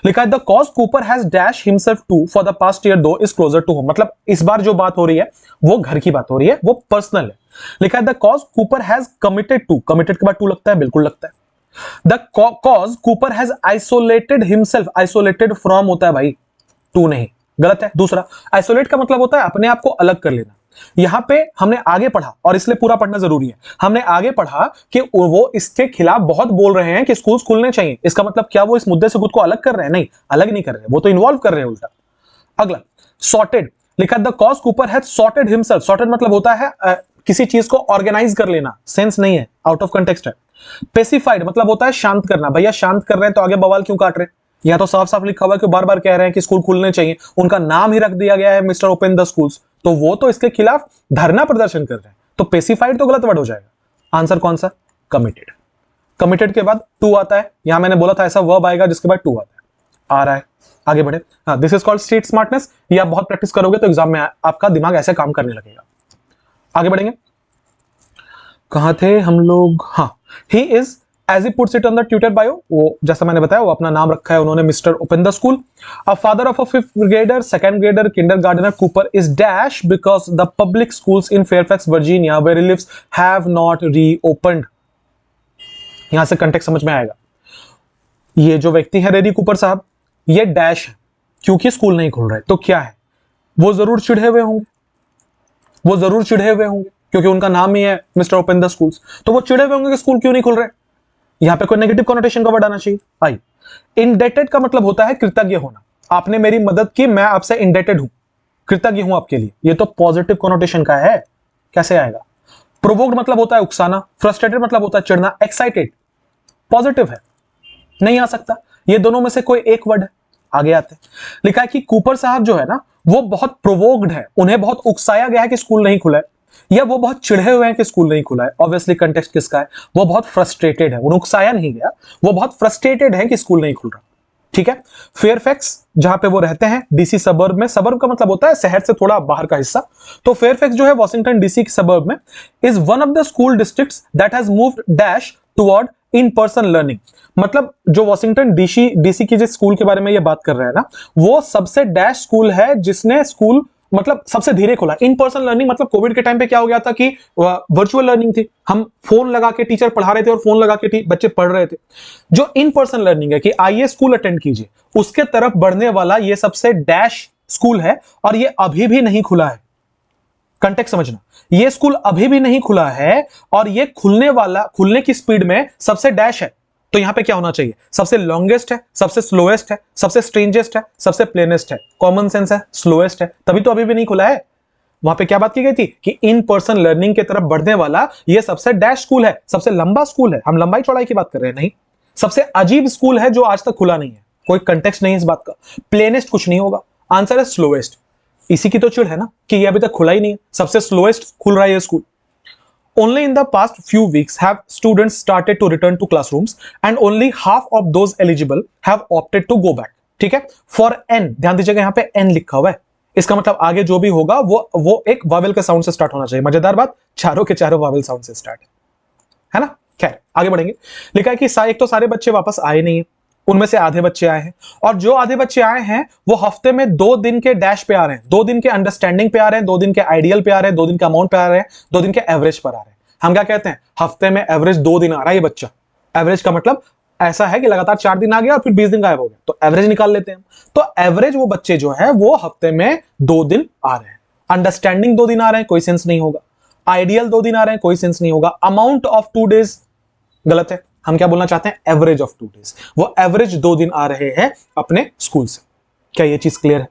लिखा है the cause Cooper has dash himself to for the past year though is closer to home. मतलब इस बार जो बात हो रही है वो घर की बात हो रही है, वो पर्सनल है। लिखा है the cause Cooper has committed to, committed के बाद टू लगता है, बिल्कुल लगता है। The cause Cooper has isolated himself, isolated from होता है भाई, टू नहीं, गलत है। दूसरा, आइसोलेट का मतलब होता है अपने आप को अलग कर लेना। यहां पे हमने आगे पढ़ा, और इसलिए पूरा पढ़ना जरूरी है, हमने आगे पढ़ा कि वो इसके खिलाफ बहुत बोल रहे हैं कि स्कूल्स खुलने चाहिए। इसका मतलब क्या वो इस मुद्दे से खुद को अलग कर रहे हैं? नहीं, अलग नहीं कर रहे हैं, वो तो इन्वॉल्व कर रहे हैं उल्टा। अगला, सॉर्टेड। लिखा the cause Cooper has sorted himself. Sorted मतलब होता है किसी चीज को ऑर्गेनाइज कर लेना, सेंस नहीं है, आउट ऑफ कंटेक्स्ट है। पेसिफाइड मतलब होता है शांत करना। भैया शांत कर रहे हैं तो आगे बवाल क्यों काट रहे हैं? यहां तो साफ साफ लिखा हुआ है कि बार बार कह रहे हैं कि स्कूल खुलने चाहिए, उनका नाम ही रख दिया गया है मिस्टर ओपन द स्कूल्स, तो वो तो इसके खिलाफ धरना प्रदर्शन कर रहे हैं, तो पेसिफाइड तो गलत वर्ड हो जाएगा। आंसर कौन सा? कमिटेड। कमिटेड के बाद टू आता है, यहां मैंने बोला था ऐसा वर्ब आएगा जिसके बाद टू आता है, आ रहा है। आगे बढ़े। हाँ, this is called street smartness. ये आप बहुत प्रैक्टिस करोगे तो एग्जाम में आपका दिमाग ऐसे काम करने लगेगा। आगे बढ़ेंगे, कहां थे हम लोग? हाँ, he is as he puts it on the Twitter bio, वो जैसा मैंने बताया वो अपना नाम रखा है उन्होंने, mister open the school. A father of a fifth grader, second grader, kindergartner Cooper is dash because the public schools in Fairfax Virginia where he lives have not reopened. यहां से कंटेक्स्ट समझ में आएगा। ये जो व्यक्ति है रेडी कूपर साहब, ये डैश है क्योंकि स्कूल नहीं खुल रहे। तो क्या है? वो जरूर चिढ़े हुए होंगे, वो जरूर चिढ़े हुए होंगे क्योंकि उनका नाम ही है मिस्टर ओपन द स्कूल्स, तो वो चिढ़े हुए होंगे कि स्कूल क्यों नहीं खुल रहे। यहां पे कोई नेगेटिव कॉनोटेशन का वर्ड आना चाहिए। आई। इंडेटेड का मतलब होता है कृतज्ञ होना, आपने मेरी मदद की, मैं आपसे इंडेटेड हूं, कृतज्ञ हूं आपके लिए, ये तो पॉजिटिव कॉनोटेशन का है, कैसे आएगा? प्रोवोक्ड मतलब होता है उकसाना, फ्रस्ट्रेटेड मतलब होता है चिढ़ना, एक्साइटेड पॉजिटिव है, नहीं आ सकता। ये दोनों में से कोई एक वर्ड है। आगे आते हैं, लिखा है कि कूपर साहब जो है ना वो बहुत प्रोवोक्ड है, उन्हें बहुत उकसाया गया है कि स्कूल नहीं खुला है, या वो बहुत चिढ़े हुए हैं कि स्कूल नहीं खुला है। ऑब्वियसली कंटेक्स्ट किसका है? वो बहुत फ्रस्ट्रेटेड है, उन्हें उकसाया नहीं गया, वो बहुत फ्रस्ट्रेटेड है कि स्कूल नहीं खुल रहा। ठीक है। फेयरफैक्स जहां पे वो रहते हैं, डीसी सबर्ब में, सबर्ब का मतलब होता है शहर से थोड़ा बाहर का हिस्सा, तो फेयरफैक्स जो है वॉशिंगटन डीसी के सबर्ब में, is one of the school districts that has moved dash toward in person learning. मतलब जो वॉशिंगटन डीसी की जिस स्कूल के बारे में ये बात कर रहे हैं ना, वो सबसे डैश स्कूल है जिसने स्कूल मतलब सबसे धीरे खुला। इन पर्सन लर्निंग मतलब कोविड के टाइम पे क्या हो गया था कि वर्चुअल लर्निंग थी, हम फोन लगा के टीचर पढ़ा रहे थे और फोन लगा के बच्चे पढ़ रहे थे। जो इन पर्सन लर्निंग है कि आइए स्कूल अटेंड कीजिए, उसके तरफ बढ़ने वाला ये सबसे डैश स्कूल है, और ये अभी भी नहीं खुला है। कंटेक्स्ट समझना, ये स्कूल अभी भी नहीं खुला है और ये खुलने की स्पीड में सबसे डैश है। तो यहां पे क्या होना चाहिए? सबसे लॉन्गेस्ट है, सबसे स्लोएस्ट है, सबसे स्ट्रेंजेस्ट है, सबसे प्लेनेस्ट है। कॉमन सेंस है, स्लोएस्ट है, तभी तो अभी भी नहीं खुला है। वहां पे क्या बात की गई थी कि इन पर्सन लर्निंग की तरफ बढ़ने वाला ये सबसे डैश स्कूल है, सबसे लंबा स्कूल है। हम लंबाई चौड़ाई की बात कर रहे हैं, नहीं, सबसे अजीब स्कूल है जो आज तक खुला नहीं है। कोई कंटेक्स्ट नहीं इस बात का। प्लेनेस्ट कुछ नहीं होगा, आंसर है स्लोएस्ट। इसी की तो चिढ़ है ना कि ये अभी तक खुला ही नहीं है, सबसे स्लोएस्ट खुल रहा है ये school. Only in the past few weeks have students started to return to classrooms and only half of those eligible have opted to go back. ठीक है। For N, ध्यान दीजिएगा यहाँ पे N लिखा हुआ है, इसका मतलब आगे जो भी होगा वो एक वावेल के साउंड से स्टार्ट होना चाहिए। मजेदार बात, चारों के चारों वावेल साउंड से स्टार्ट है ना। खैर आगे बढ़ेंगे। लिखा है कि एक तो सारे बच्चे वापस आए नहीं है, उनमें से आधे बच्चे आए हैं, और जो आधे बच्चे आए हैं वो हफ्ते में 2 दिन के डैश पे आ रहे हैं, 2 दिन के अंडरस्टैंडिंग पे आ रहे हैं, 2 दिन के आइडियल पे आ रहे हैं, 2 दिन के अमाउंट पे आ रहे हैं, 2 दिन के एवरेज पर आ रहे हैं। हम क्या कहते हैं? हफ्ते में एवरेज 2 दिन आ रहा है ये बच्चा। एवरेज का मतलब ऐसा है कि लगातार 4 दिन आ गया और फिर 20 दिन गायब हो गया, तो एवरेज निकाल लेते हैं। तो एवरेज वो बच्चे जो है वो हफ्ते में 2 दिन आ रहे हैं, अंडरस्टैंडिंग 2 दिन आ रहे हैं, कोई सेंस नहीं होगा। आइडियल 2 दिन आ रहे हैं, कोई सेंस नहीं होगा। अमाउंट ऑफ 2 डेज गलत है, हम क्या बोलना चाहते हैं, एवरेज ऑफ 2 डेज। वो एवरेज 2 दिन आ रहे हैं अपने स्कूल से। क्या ये चीज क्लियर है?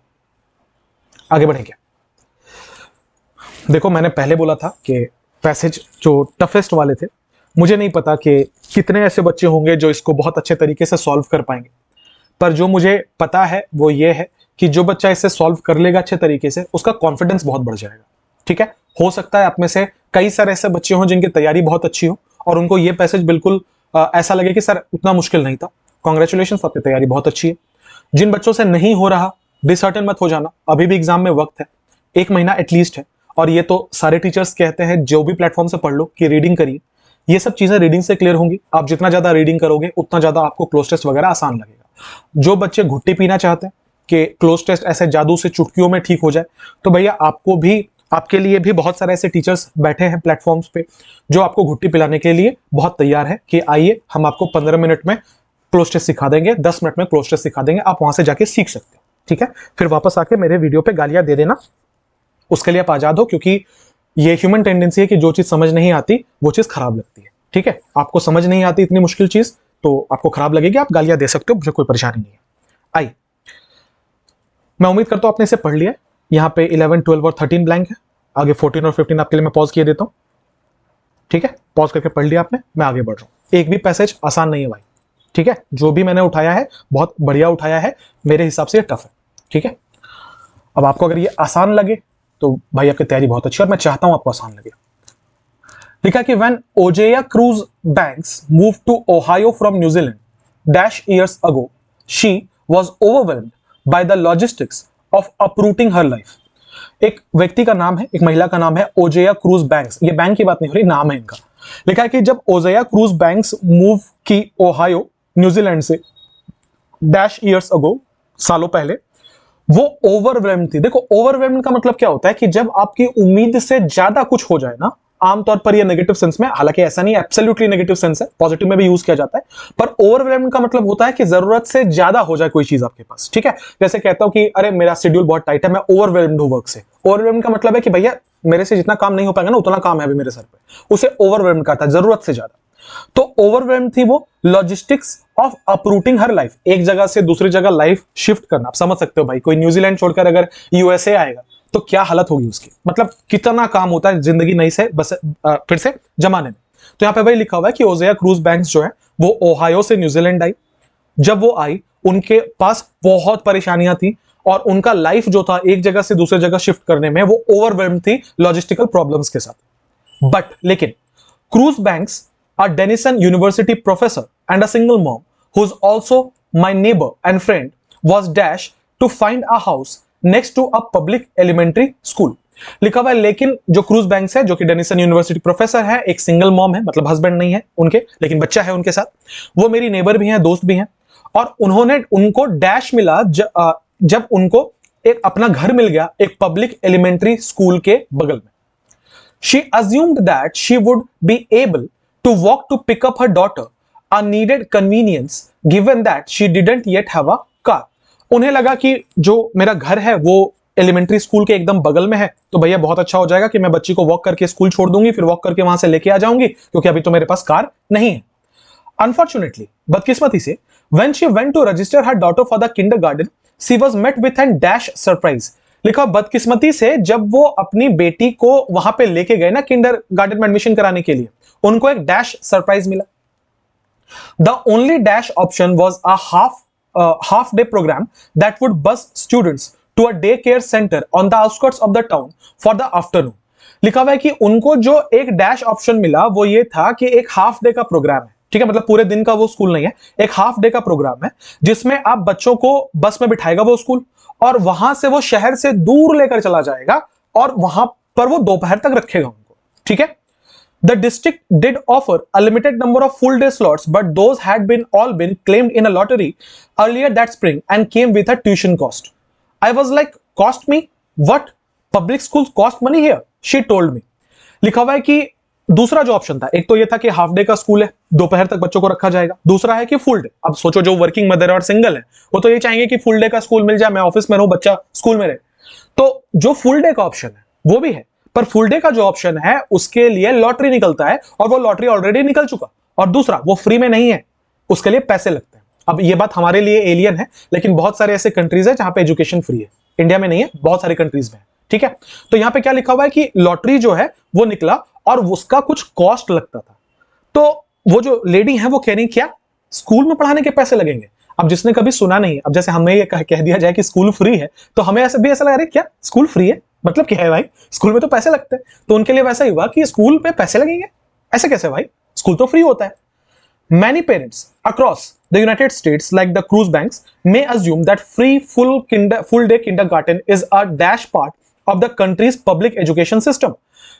आगे बढ़ेंगे। देखो मैंने पहले बोला था कि पैसेज जो टफेस्ट वाले थे, मुझे नहीं पता कि कितने ऐसे बच्चे होंगे जो इसको बहुत अच्छे तरीके से सॉल्व कर पाएंगे, पर जो मुझे पता है वो ये है कि जो बच्चा इसे सॉल्व कर लेगा अच्छे तरीके से, उसका कॉन्फिडेंस बहुत बढ़ जाएगा। ठीक है, हो सकता है आप में से कई सारे ऐसे बच्चे हों जिनकी तैयारी बहुत अच्छी हो और उनको ये पैसेज बिल्कुल ऐसा लगे कि सर उतना मुश्किल नहीं था। कॉन्ग्रेचुलेशन, आपकी तैयारी बहुत अच्छी है। जिन बच्चों से नहीं हो रहा, डिसहर्टन मत हो जाना, अभी भी एग्जाम में वक्त है, 1 महीना एटलीस्ट है। और ये तो सारे टीचर्स कहते हैं, जो भी प्लेटफॉर्म से पढ़ लो कि रीडिंग करिए, ये सब चीजें रीडिंग से क्लियर होंगी। आप जितना ज्यादा रीडिंग करोगे उतना ज्यादा आपको क्लोज टेस्ट वगैरह आसान लगेगा। जो बच्चे घुट्टी पीना चाहते हैं कि क्लोज टेस्ट ऐसे जादू से चुटकियों में ठीक हो जाए, तो भैया आपको भी, आपके लिए भी बहुत सारे ऐसे टीचर्स बैठे हैं प्लेटफॉर्म्स पे जो आपको घुट्टी पिलाने के लिए बहुत तैयार है कि आइए हम आपको 15 मिनट में क्लोज टेस्ट सिखा देंगे, 10 मिनट में क्लोज टेस्ट सिखा देंगे, आप वहां से जाके सीख सकते हैं। ठीक है, फिर वापस आके मेरे वीडियो पे गालियां दे देना, उसके लिए आप आजाद हो, क्योंकि ये ह्यूमन टेंडेंसी है कि जो चीज समझ नहीं आती वो चीज खराब लगती है। ठीक है, आपको समझ नहीं आती इतनी मुश्किल चीज तो आपको खराब लगेगी, आप गालियां दे सकते हो, मुझे कोई परेशानी नहीं है। आई, मैं उम्मीद करता हूं आपने इसे पढ़ लिया। यहाँ पे 11, 12 और 13 ब्लैंक है, आगे 14 और 15 आपके लिए मैं पॉज किए देता हूं। ठीक है, पॉज करके पढ़ लिया आपने, मैं आगे बढ़ रहा हूं। एक भी पैसेज आसान नहीं है भाई। ठीक है, जो भी मैंने उठाया है बहुत बढ़िया उठाया है, मेरे हिसाब से ये टफ है। ठीक है, अब आपको अगर ये आसान लगे तो भाई आपकी तैयारी बहुत अच्छी है और मैं चाहता हूं आपको आसान लगे। लिखा कि when Ozeya Cruz banks move to Ohio from New Zealand dash years ago she was overwhelmed by the logistics of uprooting her life. एक व्यक्ति का नाम है, एक महिला का नाम है ओजेया क्रूज बैंक्स। ये बैंक की बात नहीं हो रही, नाम है इनका। लिखा है कि जब ओजेया क्रूज बैंक्स मूव की ओहायो न्यूजीलैंड से डैश ईयर्स अगो, सालों पहले, वो ओवरवेल्म थी। देखो ओवरवेल्म का मतलब क्या होता है कि जब आपकी उम्मीद से ज्यादा कुछ हो जाए ना, आमतौर पर ये नेगेटिव सेंस में, हालांकि ऐसा नहीं, एब्सोल्युटली नेगेटिव सेंस है, पॉजिटिव में भी यूज किया जाता है, पर ओवरवेल्म का मतलब होता है कि जरूरत से ज्यादा हो जाए कोई चीज आपके पास। ठीक है, जैसे कहता हूं कि अरे मेरा शेड्यूल बहुत टाइट है, मैं ओवरवेल्म्ड हूं वर्क से। ओवरवेल्म का मतलब है कि भैया मेरे से जितना काम नहीं हो पाएगा ना, उतना काम है अभी मेरे सर पे, उसे ओवरवेल्म कहता है, जरूरत से ज्यादा। तो ओवरवेल्म थी वो logistics of uprooting her life, एक जगह से दूसरी जगह लाइफ शिफ्ट करना। आप समझ सकते हो भाई, कोई न्यूजीलैंड छोड़कर अगर यूएसए आएगा तो क्या हालत होगी उसकी, मतलब कितना काम होता है जिंदगी नई से बस फिर से जमाने में। तो यहां पे भाई लिखा हुआ है कि ओजेया क्रूज बैंक्स जो है वो ओहायो से न्यूजीलैंड आई। जब वो आई उनके पास बहुत परेशानियां थी और उनका लाइफ जो था एक जगह से दूसरी जगह शिफ्ट करने में वो ओवरवेल्म थी लॉजिस्टिकल प्रॉब्लम्स के साथ। बट लेकिन cruise banks, a Denison University professor and a single mom, who's also my neighbor and friend, was dashed to find a house next to a public elementary school. लिखा हुआ है लेकिन जो क्रूज बैंक्स है, जो कि डेनिसन यूनिवर्सिटी प्रोफेसर है, एक सिंगल मॉम है, मतलब हस्बैंड नहीं है उनके, लेकिन बच्चा है उनके साथ, वो मेरी नेबर भी हैं, दोस्त भी हैं, और उन्होंने उनको डैश मिला जब उनको एक अपना घर मिल गया एक पब्लिक एलिमेंट्री स्कूल के बगल में। She assumed that she would be able to walk to pick up her daughter, a needed convenience given that she didn't yet have a car. उन्हें लगा कि जो मेरा घर है वो एलिमेंट्री स्कूल के एकदम बगल में है, तो भैया बहुत अच्छा हो जाएगा कि मैं बच्ची को वॉक करके स्कूल छोड़ दूंगी, फिर वॉक करके वहां से लेके आ जाऊंगी, क्योंकि अभी तो मेरे पास कार नहीं है। Unfortunately, बदकिस्मती से, when she went to register her daughter for the kindergarten, she was met with a dash surprise. लिखा बदकिस्मती से जब वो अपनी बेटी को वहां पे लेके गए ना किंडरगार्टन में एडमिशन कराने के लिए, उनको एक डैश सरप्राइज मिला। The only dash option was a half day programme that would bus students to a day care centre on the outskirts of the town for the afternoon. लिखा हुआ है कि उनको जो एक डैश ऑप्शन मिला वो ये था कि एक हाफ डे का प्रोग्राम है। ठीक है, मतलब पूरे दिन का वो स्कूल नहीं है, एक हाफ डे का प्रोग्राम है जिसमें आप बच्चों को बस में बिठाएगा वो स्कूल, और वहां से वो शहर से दूर लेकर चला जाएगा और वहां पर वो दोपहर तक रखेगा उनको। ठीक है, the district did offer a limited number of full day slots but those had been all been claimed in a lottery earlier that spring and came with a tuition cost. I was like, cost me what? Public schools cost money here, she told me. लिखा हुआ है कि दूसरा जो ऑप्शन था, एक तो ये था कि हाफ डे का स्कूल है, दोपहर तक बच्चों को रखा जाएगा, दूसरा है कि फुल डे। अब सोचो जो वर्किंग मदर और सिंगल है वो तो ये चाहेंगे कि फुल डे का स्कूल मिल जाए, मैं ऑफिस में रहूं, बच्चा स्कूल में रहे। तो जो फुल डे का ऑप्शन है वो भी है, पर फुल डे का जो ऑप्शन है उसके लिए लॉटरी निकलता है और वो लॉटरी ऑलरेडी निकल चुका। और दूसरा, वो फ्री में नहीं है, उसके लिए पैसे लगते हैं। अब ये बात हमारे लिए एलियन है, लेकिन बहुत सारे ऐसे कंट्रीज है जहां पे एजुकेशन फ्री है। इंडिया में नहीं है, बहुत सारी कंट्रीज में है। ठीक है, तो यहां पे क्या लिखा हुआ है कि लॉटरी जो है वो निकला और उसका कुछ कॉस्ट लगता था। तो वो जो लेडी है वो कह रही क्या स्कूल में पढ़ाने के पैसे लगेंगे? अब जिसने कभी सुना नहीं, अब जैसे हमें ये कह दिया जाए कि स्कूल फ्री है, तो हमें ऐसा भी ऐसा लग रहा है क्या स्कूल फ्री है मतलब क्या है भाई, स्कूल में तो पैसे लगते हैं। तो उनके लिए वैसा ही हुआ कि स्कूल पे पैसे लगेंगे, ऐसे कैसे भाई, स्कूल तो फ्री होता है। Many parents across the United States, like the cruise banks, may assume that free full-day kindergarten is a dash part of the country's public education system.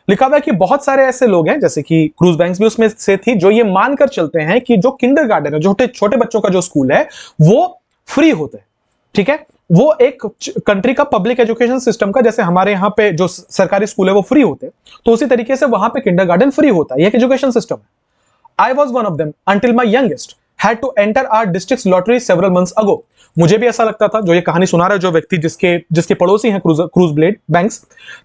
लिखा हुआ है कि बहुत सारे ऐसे लोग हैं, जैसे कि क्रूज बैंक्स भी उसमें से थी, जो ये मानकर चलते हैं कि जो किंडरगार्टन है, छोटे छोटे बच्चों का जो स्कूल है वो फ्री होते हैं। ठीक है, वो एक कंट्री का पब्लिक एजुकेशन सिस्टम का, जैसे हमारे यहाँ पे जो सरकारी स्कूल है वो फ्री होते हैं, तो उसी तरीके से वहां पे किंडरगार्टन फ्री होता है, ये एक एजुकेशन सिस्टम है। I was one of them until my youngest had to enter our district's lottery several months ago. मुझे भी ऐसा लगता था, जो ये कहानी सुना रहा है जो व्यक्ति जिसके पड़ोसी हैं क्रूज ब्लेड बैंक्स,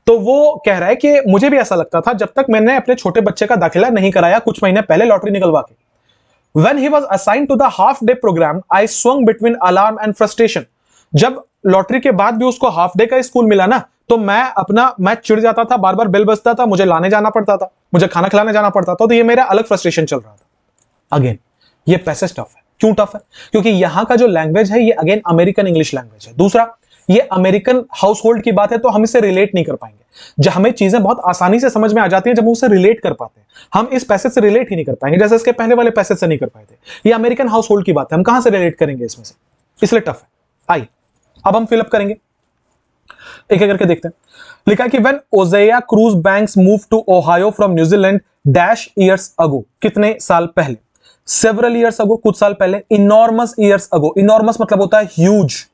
तो वो कह रहा है कि मुझे भी ऐसा लगता था जब तक मैंने अपने छोटे बच्चे का दाखिला नहीं कराया कुछ महीने पहले लॉटरी निकलवा के। When he was assigned to the half day program, I swung between alarm and frustration. जब लॉटरी के बाद भी उसको हाफ डे का स्कूल मिला ना, तो मैं चिढ़ जाता था, बार बार बेल बजता था, मुझे लाने जाना पड़ता था, मुझे खाना खिलाने जाना पड़ता था, तो ये मेरा अलग फ्रस्ट्रेशन चल रहा था। अगेन ये पैसेज टफ है। क्यों टफ है? क्योंकि यहां का जो लैंग्वेज है ये अगेन अमेरिकन इंग्लिश लैंग्वेज है। दूसरा, ये अमेरिकन हाउस होल्ड की बात है, तो हम इसे रिलेट नहीं कर पाएंगे। जब हमें चीजें बहुत आसानी से समझ में आ जाती हैं जब हम उसे रिलेट कर पाते हैं, हम इस पैसेज से रिलेट ही नहीं कर पाएंगे, जैसे इसके पहले वाले पैसेज से नहीं कर पाए थे। ये अमेरिकन हाउस होल्ड की बात है, हम कहां से रिलेट करेंगे इसमें से, इसलिए टफ है। आइए अब हम फिलअप करेंगे, एक एक करके देखते हैं। लिखा कि when Ozeya Cruz banks move to Ohio from New Zealand dash years ago, कितने साल पहले, सेवरल ईयर्स अगो, कुछ साल पहले, इनॉर्मस ईयर्स अगो, इनॉर्मस मतलब होता है ह्यूज,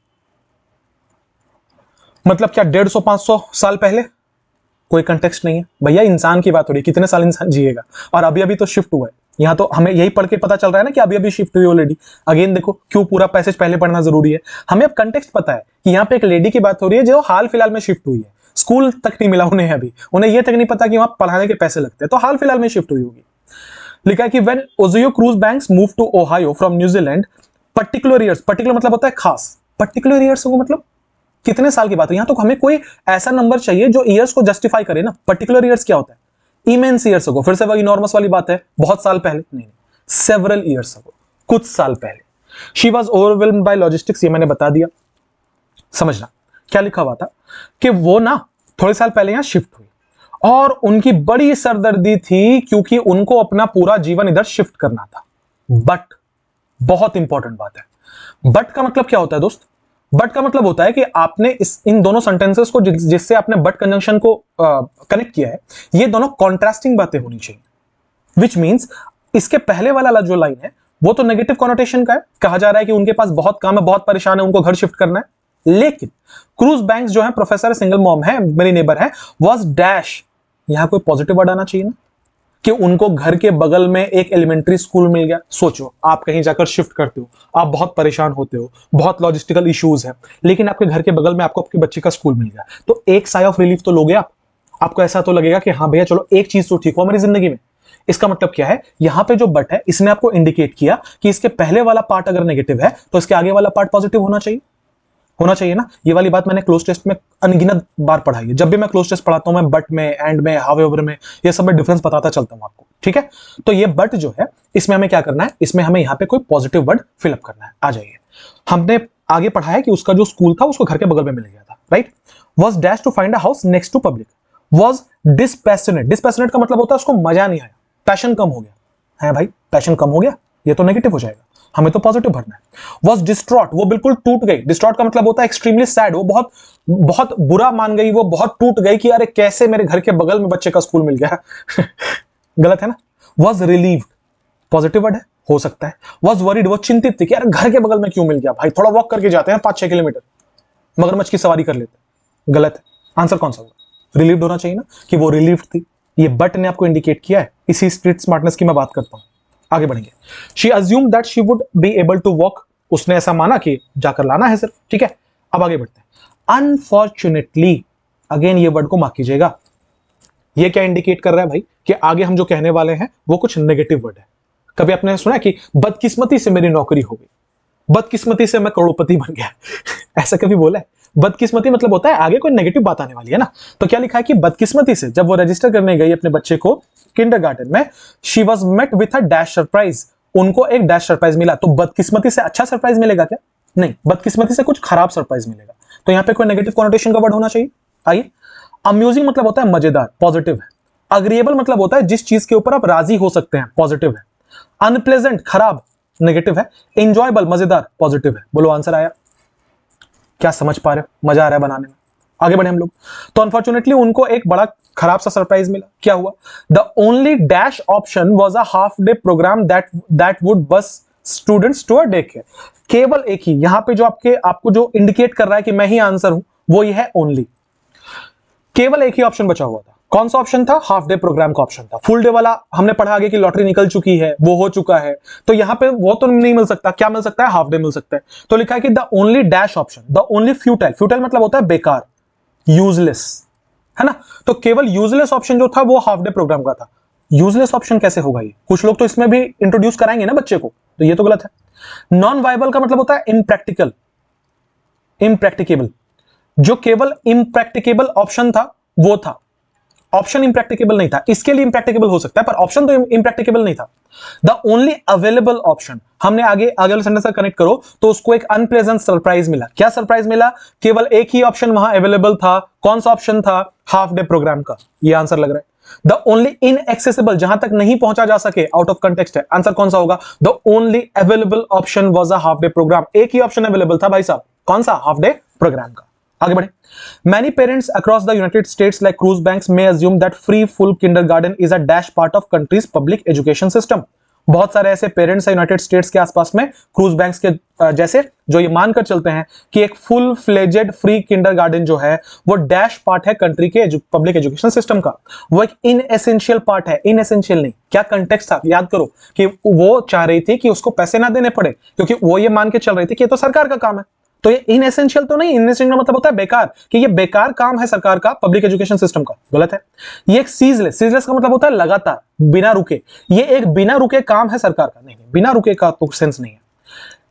मतलब क्या 150-500 साल पहले, कोई कंटेक्स्ट नहीं है भैया, इंसान की बात हो रही है, कितने साल इंसान जिएगा, और अभी अभी तो शिफ्ट हुआ है। यहां तो हमें यही पढ़ के पता चल रहा है ना कि अभी अभी शिफ्ट हुई ऑलरेडी। अगेन देखो क्यों पूरा पैसेज पहले पढ़ना जरूरी है, हमें अब कंटेक्स्ट पता है कि यहाँ पे एक लेडी की बात हो रही है जो हाल फिलहाल में शिफ्ट हुई है, स्कूल तक नहीं मिला उन्हें, अभी उन्हें यह तक नहीं पता कि वहां पढ़ाने के पैसे लगते हैं, तो हाल फिलहाल में शिफ्ट हुई होगी। लिखा है कि when Ohio cruise banks move to Ohio from New Zealand, particular years, particular मतलब होता है खास, पर्टिकुलर ईयर्स को मतलब कितने साल की बात है, यहां तो हमें कोई ऐसा नंबर चाहिए जो ईयर्स को जस्टिफाई करे ना। पर्टिकुलर ईयर्स क्या होता है, इमेंस ईयर्स अगो, फिर से वही इनॉर्मस वाली बात है, बहुत साल पहले नहीं, सेवरल ईयर्स अगो, कुछ साल पहले। She was overwhelmed bye logistics, ये मैंने बता दिया। समझना क्या लिखा हुआ था कि वो ना थोड़े साल पहले यहां शिफ्ट हुई और उनकी बड़ी सरदर्दी थी क्योंकि उनको अपना पूरा जीवन इधर शिफ्ट करना था। बट बहुत इंपॉर्टेंट बात है, बट का मतलब क्या होता है दोस्त? बट का मतलब होता है कि आपने इन दोनों सेंटेंसेस को जिससे आपने बट कंजंक्शन को कनेक्ट किया है, ये दोनों कॉन्ट्रास्टिंग बातें होनी चाहिए। विच मीन्स इसके पहले वाला जो लाइन है वो तो नेगेटिव कॉनोटेशन का है, कहा जा रहा है कि उनके पास बहुत काम है, बहुत परेशान है, उनको घर शिफ्ट करना है। लेकिन क्रूज बैंक्स जो है, प्रोफेसर सिंगल मॉम है, मेरी नेबर है, वाज डैश, यहां कोई पॉजिटिव वर्ड आना चाहिए ना, कि उनको घर के बगल में एक एलिमेंट्री स्कूल मिल गया। सोचो आप कहीं जाकर शिफ्ट करते हो, आप बहुत परेशान होते हो, बहुत लॉजिस्टिकल इश्यूज है, लेकिन आपके घर के बगल में आपको आपके बच्चे का स्कूल मिल गया, तो एक साई ऑफ रिलीफ तो लोगे आप। आपको ऐसा तो लगेगा कि हाँ भैया चलो एक चीज तो ठीक हुआ मेरी जिंदगी में। इसका मतलब क्या है, यहां पे जो बट है इसने आपको इंडिकेट किया कि इसके पहले वाला पार्ट अगर नेगेटिव है तो इसके आगे वाला पार्ट पॉजिटिव होना चाहिए ना। ये वाली बात मैंने क्लोज टेस्ट में अनगिनत बार पढ़ाई है। जब भी मैं क्लोज टेस्ट पढ़ाता हूं, मैं बट में, एंड में, हाउएवर में, ये सब में डिफरेंस बताता चलता हूं आपको, ठीक है। तो ये बट जो है इसमें हमें क्या करना है, इसमें हमें यहां पे कोई पॉजिटिव वर्ड फिलअप करना है। आ जाइए, हमने आगे पढ़ा है कि उसका जो स्कूल था उसको घर के बगल में मिल गया था, right. Was dash to find a house next to public, was dispassionate, dispassionate का मतलब होता है उसको मजा नहीं आया, पैशन कम हो गया है। भाई पैशन कम हो गया, ये तो नेगेटिव हो जाएगा, हमें तो पॉजिटिव भरना है। वॉज डिस्ट्रॉट, वो बिल्कुल टूट गई, डिस्ट्रॉट का मतलब होता है एक्सट्रीमली सैड, वो बहुत बहुत बुरा मान गई, वो बहुत टूट गई कि अरे कैसे मेरे घर के बगल में बच्चे का स्कूल मिल गया गलत है ना। वॉज रिलीव्ड, पॉजिटिव वर्ड है, हो सकता है। वॉज वरीड, वो चिंतित थी कि यार घर के बगल में क्यों मिल गया, भाई थोड़ा वॉक करके जाते हैं 5-6 किलोमीटर, मगरमच्छ की सवारी कर लेते। गलत है, आंसर कौन सा होगा, रिलीव्ड होना चाहिए ना, कि वो रिलीव्ड थी। ये बट ने आपको इंडिकेट किया है, इसी स्ट्रीट स्मार्टनेस की मैं बात करता हूं। आगे बढ़ेंगे। She assumed that she would be able to walk, उसने ऐसा माना कि जाकर लाना है सिर्फ, ठीक है। अब आगे बढ़ते हैं। अनफॉर्चुनेटली, अगेन ये वर्ड को मार्क कीजिएगा। ये क्या इंडिकेट कर रहा है भाई कि आगे हम जो कहने वाले हैं वो कुछ नेगेटिव वर्ड है। कभी आपने सुना कि बदकिस्मती से मेरी नौकरी हो गई, बदकिस्मती से मैं करोड़पति बन गया ऐसा कभी बोला है? बदकिस्मती मतलब होता है आगे कोई नेगेटिव बात आने वाली है ना। तो क्या लिखा है कि बदकिस्मती से जब वो रजिस्टर करने गई अपने बच्चे को किंडरगार्टन में, she was met with a dash surprise, उनको एक डैश सरप्राइज मिला। तो बदकिस्मती से अच्छा सरप्राइज मिलेगा क्या? नहीं, बदकिस्मती से कुछ खराब सरप्राइज मिलेगा। तो यहां पे कोई नेगेटिव कॉनोटेशन का वर्ड होना चाहिए। आइए, अम्यूजिंग मतलब होता है मजेदार, पॉजिटिव है। अग्रीएबल मतलब होता है जिस चीज के ऊपर आप राजी हो सकते हैं, पॉजिटिव है। अनप्लेजेंट खराब, नेगेटिव है। इंजॉयबल मजेदार, पॉजिटिव है। बोलो आंसर आया? क्या समझ पा रहे हो? मजा आ रहा है बनाने में? आगे बढ़े हम लोग। तो अनफॉर्चुनेटली उनको एक बड़ा खराब सा सरप्राइज मिला। क्या हुआ? The only dash option was a half day programme that would bus students to a day care. केवल एक ही, यहां पे जो आपको जो इंडिकेट कर रहा है कि मैं ही आंसर हूं, वो ये है ओनली। केवल एक ही ऑप्शन बचा हुआ था। कौन सा ऑप्शन था? हाफ डे प्रोग्राम का ऑप्शन था। फुल डे वाला हमने पढ़ा आगे कि लॉटरी निकल चुकी है, वो हो चुका है। तो यहां पे वो तो नहीं मिल सकता। क्या मिल सकता है? हाफ डे मिल सकता है। तो लिखा है कि the only dash option, the only futile, futile मतलब होता है बेकार, यूजलेस, है ना। तो केवल यूजलेस ऑप्शन जो था वो हाफ डे प्रोग्राम का था। यूजलेस ऑप्शन कैसे होगा ये? कुछ लोग तो इसमें भी इंट्रोड्यूस कराएंगे ना बच्चे को, तो ये तो गलत है। नॉन वायबल का मतलब होता है इम्प्रैक्टिकल, इम्प्रैक्टिकेबल। जो केवल इम्प्रैक्टिकेबल ऑप्शन था वो था, ऑप्शन इम्प्रैक्टिकेबल नहीं था। इसके लिए इम्प्रैक्टिकेबल हो सकता है पर ऑप्शन तो इम्प्रैक्टिकेबल नहीं था। द ओनली अवेलेबल ऑप्शन, हमने आगे वाले सेंटेंस से कनेक्ट करो तो उसको एक अनप्लेजेंट सरप्राइज मिला। क्या सरप्राइज मिला? केवल एक ही ऑप्शन वहां अवेलेबल था। कौन सा ऑप्शन था? हाफ डे प्रोग्राम का। ये आंसर लग रहा है। द ओनली इनएक्सेसिबल, जहां तक नहीं पहुंचा जा सके, आउट ऑफ कंटेक्स्ट है। आंसर कौन सा होगा? The only available option was a half day programme. एक ही ऑप्शन अवेलेबल था भाई साहब, कौन सा? हाफ डे प्रोग्राम का। आगे बढ़े। Many parents across the United States, like cruise banks, may assume that free full kindergarten is a dash part of country's public education system. बहुत सारे ऐसे पेरेंट्स हैं यूनाइटेड स्टेट्स के आसपास में, क्रूज बैंक्स के जैसे, जो ये मानकर चलते हैं कि एक फुल फ्लेजेड फ्री किंडरगार्टन जो है वो डैश पार्ट है कंट्री के पब्लिक एजुकेशन सिस्टम का। वो एक इनएसेंशियल पार्ट है। इनएसेंशियल नहीं, क्या कंटेक्स्ट था याद करो कि वो चाह रही थी कि उसको पैसे ना देने पड़े, क्योंकि वो ये मान के चल रही थी कि ये तो सरकार का काम है। तो ये इनएसेंशियल तो नहीं, इनएसेंशियल मतलब होता है बेकार, कि ये बेकार काम है सरकार का, पब्लिक एजुकेशन सिस्टम का। गलत है। ये एक सीजलेस, सीजलेस का मतलब होता है लगातार, बिना रुके। ये एक बिना रुके काम है सरकार का। नहीं, बिना रुके का तो सेंस नहीं है।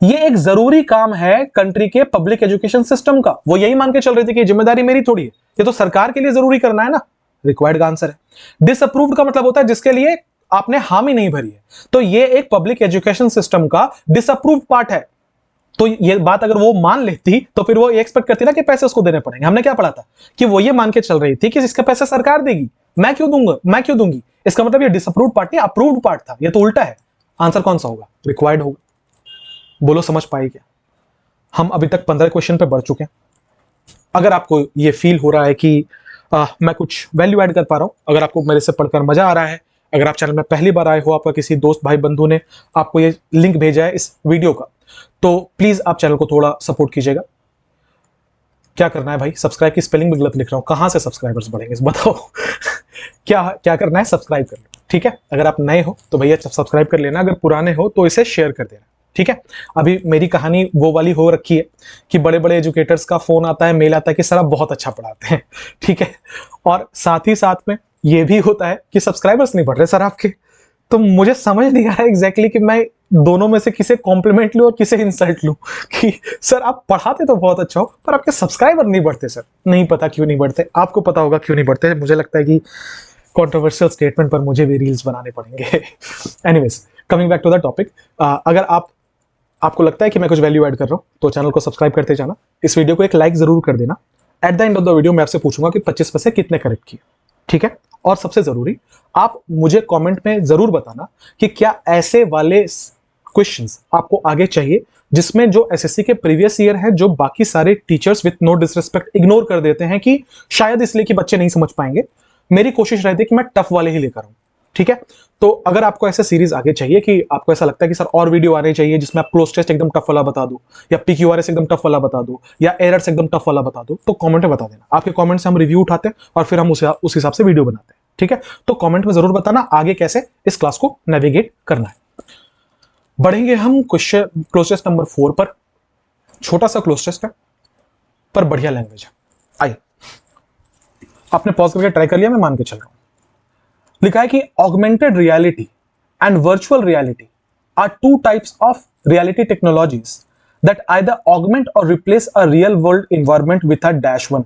ये एक जरूरी काम है कंट्री के पब्लिक एजुकेशन सिस्टम का। वो यही मान के चल रही थी कि जिम्मेदारी मेरी थोड़ी है, ये तो सरकार के लिए जरूरी करना है ना। रिक्वायर्ड का आंसर है। डिसअप्रूव्ड का मतलब होता है जिसके लिए आपने हामी नहीं भरी है। तो ये एक पब्लिक एजुकेशन सिस्टम का डिसअप्रूव्ड पार्ट है। तो ये बात अगर वो मान लेती तो फिर वो एक्सपेक्ट करती ना कि पैसे उसको देने पड़ेंगे। हमने क्या पढ़ा था कि वो ये मान के चल रही थी कि इसका पैसा सरकार देगी, मैं क्यों दूंगा, मैं क्यों दूंगी। इसका मतलब ये डिसअप्रूव्ड पार्ट नहीं, अप्रूव्ड पार्ट था। ये तो उल्टा है। आंसर कौन सा होगा? रिक्वायर्ड होगा। बोलो समझ पाई क्या? हम अभी तक 15 क्वेश्चन पे बढ़ चुके हैं। अगर आपको ये फील हो रहा है कि मैं कुछ वैल्यू ऐड कर पा रहा हूं, अगर आपको मेरे से पढ़कर मजा आ रहा है, अगर आप चैनल में पहली बार आए हो, आपका किसी दोस्त भाई बंधु ने आपको ये लिंक भेजा है इस वीडियो का, तो प्लीज आप चैनल को थोड़ा सपोर्ट कीजिएगा। क्या करना है भाई? सब्सक्राइब की स्पेलिंग भी गलत लिख रहा हूं, कहां से सब्सक्राइबर्स बढ़ेंगे बताओ क्या क्या करना है? सब्सक्राइब कर लो, ठीक है। अगर आप नए हो तो भैया सब्सक्राइब कर लेना, अगर पुराने हो तो इसे शेयर कर देना, ठीक है। अभी मेरी कहानी वो वाली हो रखी है कि बड़े बड़े एजुकेटर्स का फोन आता है, मेल आता है कि सर आप बहुत अच्छा पढ़ाते हैं, ठीक है। और साथ ही साथ में ये भी होता है कि सब्सक्राइबर्स नहीं बढ़ रहे सर आपके। तो मुझे समझ नहीं आ रहा एग्जैक्टली कि मैं दोनों में से किसे कॉम्प्लीमेंट लूं और किसे इंसल्ट लूं कि सर आप पढ़ाते तो बहुत अच्छा हो पर आपके सब्सक्राइबर नहीं बढ़ते। सर नहीं पता क्यों नहीं बढ़ते, आपको पता होगा क्यों नहीं बढ़ते। मुझे लगता है कि कंट्रोवर्शियल स्टेटमेंट पर मुझे भी रील्स बनाने पड़ेंगे anyways, coming back to the topic. अगर आपको लगता है कि मैं कुछ वैल्यू ऐड कर रहा हूं तो चैनल को सब्सक्राइब करते जाना, इस वीडियो को एक लाइक जरूर कर देना। At the end of the video मैं आपसे पूछूंगा कि 25 में से कितने करेक्ट किए, ठीक है। और सबसे जरूरी, आप मुझे कमेंट में जरूर बताना कि क्या ऐसे वाले क्वेश्चंस आपको आगे चाहिए जिसमें जो एसएससी के प्रीवियस ईयर है, जो बाकी सारे teachers with no disrespect ignore कर देते हैं कि शायद इसलिए कि बच्चे नहीं समझ पाएंगे। मेरी कोशिश रहती है कि मैं टफ वाले ही लेकर आऊं, ठीक है। तो अगर आपको ऐसे सीरीज आगे चाहिए कि आपको ऐसा लगता है कि सर और वीडियो आने चाहिए जिसमें आप क्लोज टेस्ट एकदम टफ वाला बता दो, या पीक्यूआरएस एकदम टफ वाला बता दो, या एरर्स एकदम टफ वाला बता दो, तो कमेंट में बता देना। आपके कमेंट से हम रिव्यू उठाते हैं और फिर हम उस हिसाब से वीडियो बनाते हैं, ठीक है। तो कमेंट में जरूर बताना आगे कैसे इस क्लास को नेविगेट करना है। बढ़ेंगे हम क्वेश्चन क्लोज टेस्ट नंबर 4 पर। छोटा सा क्लोज टेस्ट है पर बढ़िया लैंग्वेज है। आइए, आपने पॉज करके ट्राई कर लिया, मैं मान के चल रहा हूं। लिखा है कि augmented reality and virtual reality are two types of reality technologies that either augment or replace a real world environment with a dash one.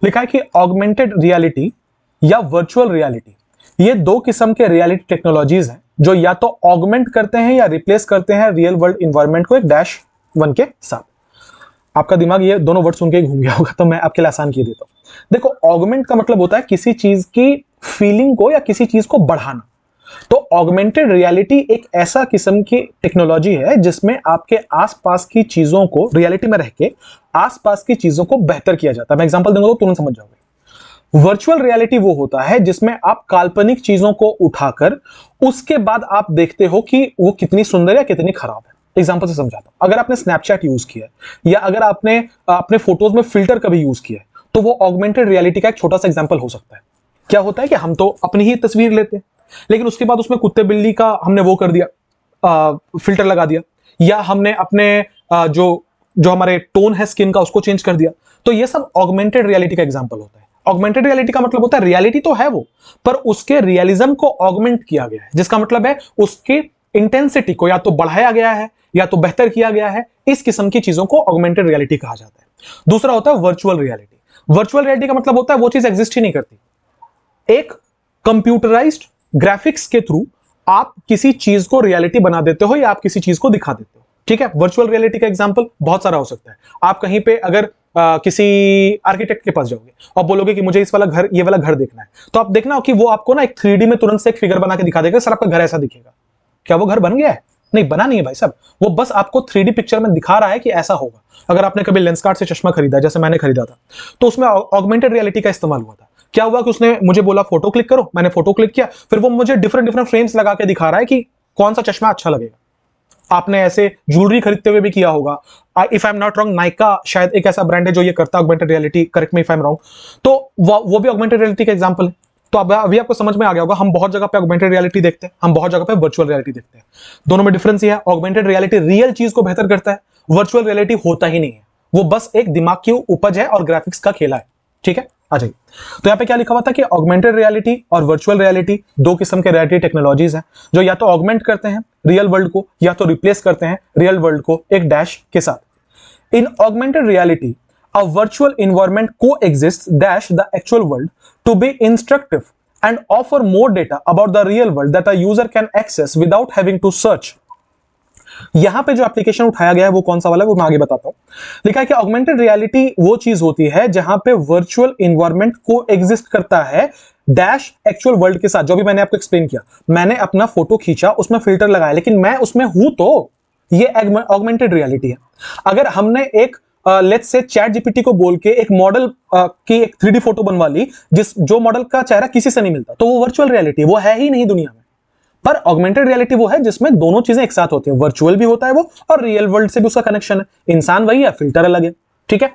लिखा है कि ऑगमेंटेड रियलिटी या वर्चुअल रियलिटी, ये दो किस्म के रियलिटी टेक्नोलॉजीज हैं जो या तो ऑगमेंट करते हैं या रिप्लेस करते हैं रियल वर्ल्ड एनवायरनमेंट को एक डैश वन के साथ। आपका दिमाग ये दोनों वर्ड सुन के घूम गया होगा, तो मैं आपके लिए आसान किए देता हूं। देखो, ऑगमेंट का मतलब होता है किसी चीज की फीलिंग को या किसी चीज को बढ़ाना। तो ऑगमेंटेड रियलिटी एक ऐसा किस्म की टेक्नोलॉजी है जिसमें आपके आसपास की चीजों को, रियलिटी में रह के आसपास की चीजों को बेहतर किया जाता है। मैं एग्जांपल दूंगा तो तुरंत समझ जाओगे। वर्चुअल रियलिटी वो होता है जिसमें आप काल्पनिक चीजों को उठाकर उसके बाद आप देखते हो कि वो कितनी सुंदर या कितनी खराब है। एग्जांपल से समझाता हूं। अगर आपने स्नैपचैट यूज किया है या अगर आपने अपने फोटोज में फिल्टर कभी यूज किया है, तो वो ऑगमेंटेड रियलिटी का एक छोटा सा एग्जांपल हो सकता है। क्या होता है कि हम तो अपनी ही तस्वीर लेते हैं, लेकिन उसके बाद उसमें कुत्ते बिल्ली का हमने वो कर दिया, फिल्टर लगा दिया, या हमने अपने जो जो हमारे टोन है स्किन का उसको चेंज कर दिया। तो ये सब ऑगमेंटेड रियलिटी का एग्जांपल होता है। ऑगमेंटेड रियलिटी का मतलब होता है रियलिटी तो है वो, पर उसके रियलिज्म को ऑगमेंट किया गया है, जिसका मतलब है उसके इंटेंसिटी को या तो बढ़ाया गया है या तो बेहतर किया गया है। इस किस्म की चीजों को ऑगमेंटेड रियलिटी कहा जाता है। दूसरा होता है वर्चुअल रियलिटी। वर्चुअल रियलिटी का मतलब होता है वो चीज एग्जिस्ट ही नहीं करती। एक कंप्यूटराइज्ड ग्राफिक्स के थ्रू आप किसी चीज को रियलिटी बना देते हो या आप किसी चीज को दिखा देते हो। ठीक है, वर्चुअल रियलिटी का एग्जांपल बहुत सारा हो सकता है। आप कहीं पे अगर किसी आर्किटेक्ट के पास जाओगे और बोलोगे कि मुझे इस वाला घर, ये वाला घर देखना है, तो आप देखना कि वो आपको ना एक 3D में तुरंत से एक फिगर बना के दिखा देगा, सर आपका घर ऐसा दिखेगा। क्या वो घर बन गया है? नहीं, बना नहीं है भाई साहब, वो बस आपको 3D पिक्चर में दिखा रहा है कि ऐसा होगा। अगर आपने कभी लेंसकार्ट से चश्मा खरीदा, जैसे मैंने खरीदा था, तो उसमें ऑगमेंटेड रियलिटी का इस्तेमाल हुआ था। क्या हुआ कि उसने मुझे बोला फोटो क्लिक करो, मैंने फोटो क्लिक किया, फिर वो मुझे डिफरेंट डिफरेंट फ्रेम्स लगा के दिखा रहा है कि कौन सा चश्मा अच्छा लगेगा। आपने ऐसे ज्वेलरी खरीदते हुए भी किया होगा। If I am not wrong, Nykaa शायद एक ऐसा ब्रांड है जो ये करता है augmented reality, correct me if I am wrong. तो वो भी ऑगमेंटेड रियलिटी का एग्जांपल है। तो अब अभी आपको समझ में आ गया होगा, हम बहुत जगह पे ऑगमेंटेड रियलिटी देखते हैं, हम बहुत जगह पे वर्चुअल रियलिटी देखते हैं। दोनों में डिफरेंस ये है, ऑगमेंटेड रियलिटी रियल चीज को बेहतर करता है, वर्चुअल रियलिटी होता ही नहीं है, वो बस एक दिमाग की उपज है और ग्राफिक्स का खेला है। ठीक है, आ जाइए। तो यहाँ पे क्या लिखा हुआ था कि ऑगमेंटेड रियलिटी और वर्चुअल रियलिटी दो किस्म के रियलिटी टेक्नोलॉजीज हैं जो या तो ऑगमेंट करते हैं रियल वर्ल्ड को या तो रिप्लेस करते हैं रियल वर्ल्ड को एक डैश के साथ। In augmented reality a virtual environment coexists dash the actual world to be instructive and offer more data about the real world that a user can access without having to search। यहां पे जो एप्लीकेशन उठाया गया है वो कौन सा वाला है वो मैं आगे बताता हूं। लिखा है कि ऑगमेंटेड रियलिटी वो चीज होती है जहां पे वर्चुअल एनवायरनमेंट को एग्जिस्ट करता है डैश एक्चुअल वर्ल्ड के साथ। जो भी मैंने आपको एक्सप्लेन किया, मैंने अपना फोटो खींचा, उसमें फिल्टर लगाया, लेकिन मैं उसमें हूं, तो ये ऑगमेंटेड रियलिटी है। अगर हमने एक लेट्स से चैट जीपीटी को बोल के एक मॉडल की एक 3D फोटो बनवा ली जो मॉडल का चेहरा किसी से नहीं मिलता, तो वो वर्चुअल रियलिटी, वो है ही नहीं दुनिया में। पर ऑगमेंटेड रियलिटी वो है जिसमें दोनों चीजें एक साथ होती हैं, वर्चुअल भी होता है वो और रियल वर्ल्ड से भी उसका कनेक्शन है। इंसान वही है, फिल्टर अलग है। ठीक है,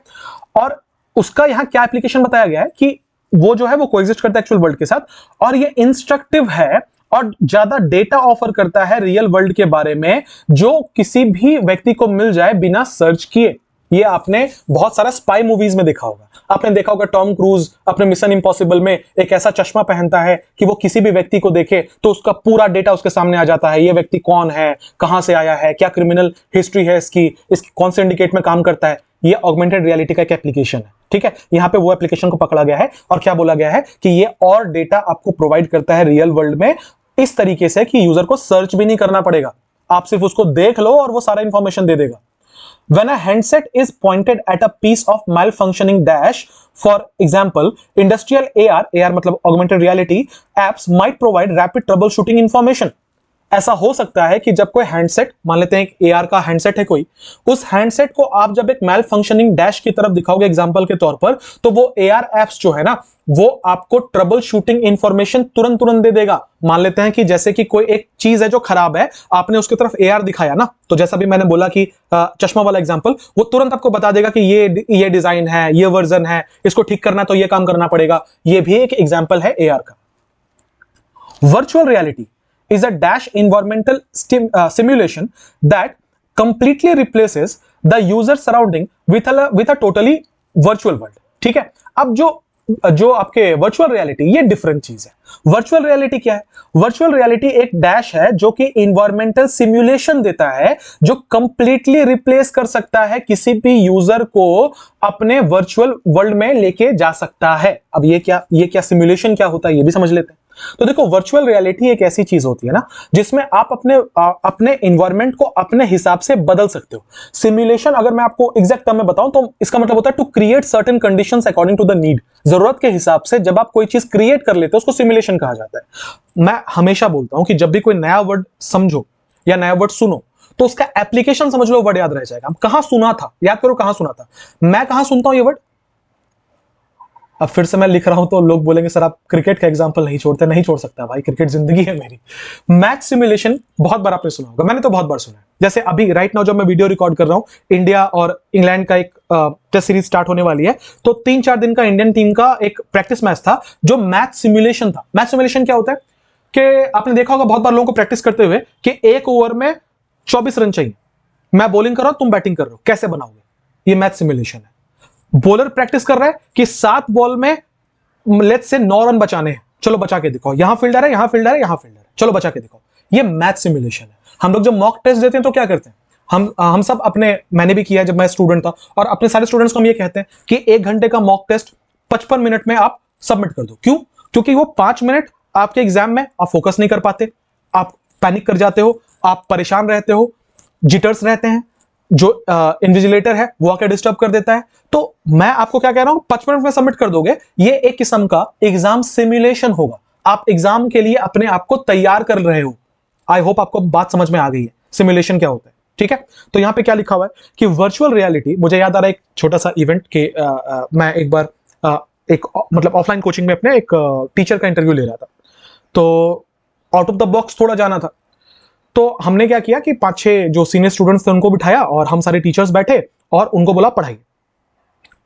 और उसका यहां क्या एप्लीकेशन बताया गया है कि वो जो है वो कोएग्जिस्ट करता है एक्चुअल वर्ल्ड के साथ, और ये इंस्ट्रक्टिव है और ज्यादा डेटा ऑफर करता है रियल वर्ल्ड के बारे में जो किसी भी व्यक्ति को मिल जाए बिना सर्च किए। ये आपने बहुत सारा स्पाई मूवीज में देखा होगा। आपने देखा होगा टॉम क्रूज अपने मिशन इंपॉसिबल में एक ऐसा चश्मा पहनता है कि वो किसी भी व्यक्ति को देखे तो उसका पूरा डेटा उसके सामने आ जाता है। ये व्यक्ति कौन है, कहां से आया है, क्या क्रिमिनल हिस्ट्री है इसकी कौन से इंडिकेट में काम करता है। ये ऑगमेंटेड रियलिटी का एक एप्लीकेशन है। ठीक है, यहां पे वो एप्लीकेशन को पकड़ा गया है और क्या बोला गया है कि ये और डेटा आपको प्रोवाइड करता है रियल वर्ल्ड में इस तरीके से कि यूजर को सर्च भी नहीं करना पड़ेगा, आप सिर्फ उसको देख लो और वो सारा इंफॉर्मेशन दे देगा। When a handset is pointed at a piece of malfunctioning dash, for example, industrial AR मतलब augmented reality apps might provide rapid troubleshooting information। ऐसा हो सकता है कि जब कोई हैंडसेट, मान लेते हैं एक AR का हैंडसेट है कोई, उस हैंडसेट को आप जब एक मैल फंक्शनिंग डैश की तरफ दिखाओगे एग्जांपल के तौर पर, तो वो AR एप्स जो है ना वो आपको ट्रबल शूटिंग इंफॉर्मेशन तुरंत दे देगा। मान लेते हैं कि जैसे कि कोई एक चीज है जो खराब है, आपने उसकी तरफ AR दिखाया ना, तो जैसा भी मैंने बोला कि चश्मा वाला एग्जांपल, वो तुरंत आपको बता देगा कि ये डिजाइन है, ये वर्जन है, इसको ठीक करना तो ये काम करना पड़ेगा। ये भी एक एग्जांपल है AR का। Virtual reality is a dash environmental simulation that completely replaces the user surrounding with a totally virtual world। ठीक है, अब जो जो आपके वर्चुअल रियलिटी, ये डिफरेंट चीज है। वर्चुअल रियलिटी क्या है? वर्चुअल रियलिटी एक डैश है जो कि इन्वायरमेंटल सिमुलेशन देता है, जो कंप्लीटली रिप्लेस कर सकता है किसी भी यूजर को अपने वर्चुअल वर्ल्ड में लेके जा सकता है। अब ये क्या सिमुलेशन क्या होता है ये भी समझ लेते हैं। तो देखो, वर्चुअल रियलिटी एक ऐसी चीज होती है ना जिसमें आप अपने इन्वायरमेंट को अपने हिसाब से बदल सकते हो। सिमुलेशन अगर मैं आपको एग्जैक्ट टर्म में बताऊं तो इसका मतलब होता है to create certain conditions according to the need. जरूरत के हिसाब से जब आप कोई चीज क्रिएट कर लेते हो उसको सिमुलेशन कहा जाता है। मैं हमेशा बोलता हूं कि जब भी कोई नया वर्ड समझो या नया वर्ड सुनो तो उसका एप्लीकेशन समझ लो, वर्ड याद रह जाएगा। हम कहां सुना था, याद करो कहां सुना था। मैं कहां सुनता हूं ये वर्ड? अब फिर से मैं लिख रहा हूं तो लोग बोलेंगे सर आप क्रिकेट का एग्जांपल नहीं छोड़ते। नहीं छोड़ सकता भाई, क्रिकेट जिंदगी है मेरी। मैच सिमुलेशन बहुत बार आपने सुना होगा, मैंने तो बहुत बार सुना है। जैसे अभी राइट नाउ जब मैं वीडियो रिकॉर्ड कर रहा हूं, इंडिया और इंग्लैंड का एक टेस्ट सीरीज स्टार्ट होने वाली है, तो 3-4 दिन का इंडियन टीम का एक प्रैक्टिस मैच था जो मैच सिमुलेशन था। मैच सिमुलेशन क्या होता है कि आपने देखा होगा बहुत बार लोगों को प्रैक्टिस करते हुए कि एक ओवर में 24 रन चाहिए, मैं बॉलिंग कर रहा हूं तुम बैटिंग कर रहे हो, कैसे बनाओगे? ये मैच सिमुलेशन है। बॉलर प्रैक्टिस कर रहा है कि 7 बॉल में लेट्स से 9 रन बचाने हैं, चलो बचा के दिखाओ। यहां फील्डर है, यहां फील्डर है, यहां फील्डर है, चलो बचा के दिखाओ। ये मैथ सिमुलेशन है। हम लोग जब मॉक टेस्ट देते हैं तो क्या करते हैं, हम सब अपने, मैंने भी किया जब मैं स्टूडेंट था, और अपने सारे स्टूडेंट्स को हम ये कहते हैं कि 1 घंटे का मॉक टेस्ट 55 मिनट में आप सबमिट कर दो। क्यों? क्योंकि वो 5 मिनट आपके एग्जाम में आप फोकस नहीं कर पाते, आप पैनिक कर जाते हो, आप परेशान रहते हो, जिटर्स रहते हैं, जो इन्विजिलेटर है वो आकर डिस्टर्ब कर देता है। तो मैं आपको क्या कह रहा हूं, 55 मिनट में सबमिट कर दोगे। ये एक किस्म का एग्जाम सिमुलेशन होगा। आप एग्जाम के लिए अपने आप को तैयार कर रहे हो। आई होप आपको बात समझ में आ गई है सिमुलेशन क्या होता है। ठीक है, तो यहां पे क्या लिखा हुआ है कि वर्चुअल रियलिटी, मुझे याद आ रहा है एक छोटा सा इवेंट के मैं एक बार एक मतलब ऑफलाइन कोचिंग में अपने एक टीचर का इंटरव्यू ले रहा था, तो आउट ऑफ द बॉक्स थोड़ा जाना था। तो हमने क्या किया कि 5-6 जो सीनियर स्टूडेंट्स थे उनको बिठाया और हम सारे टीचर्स बैठे और उनको बोला पढ़ाई।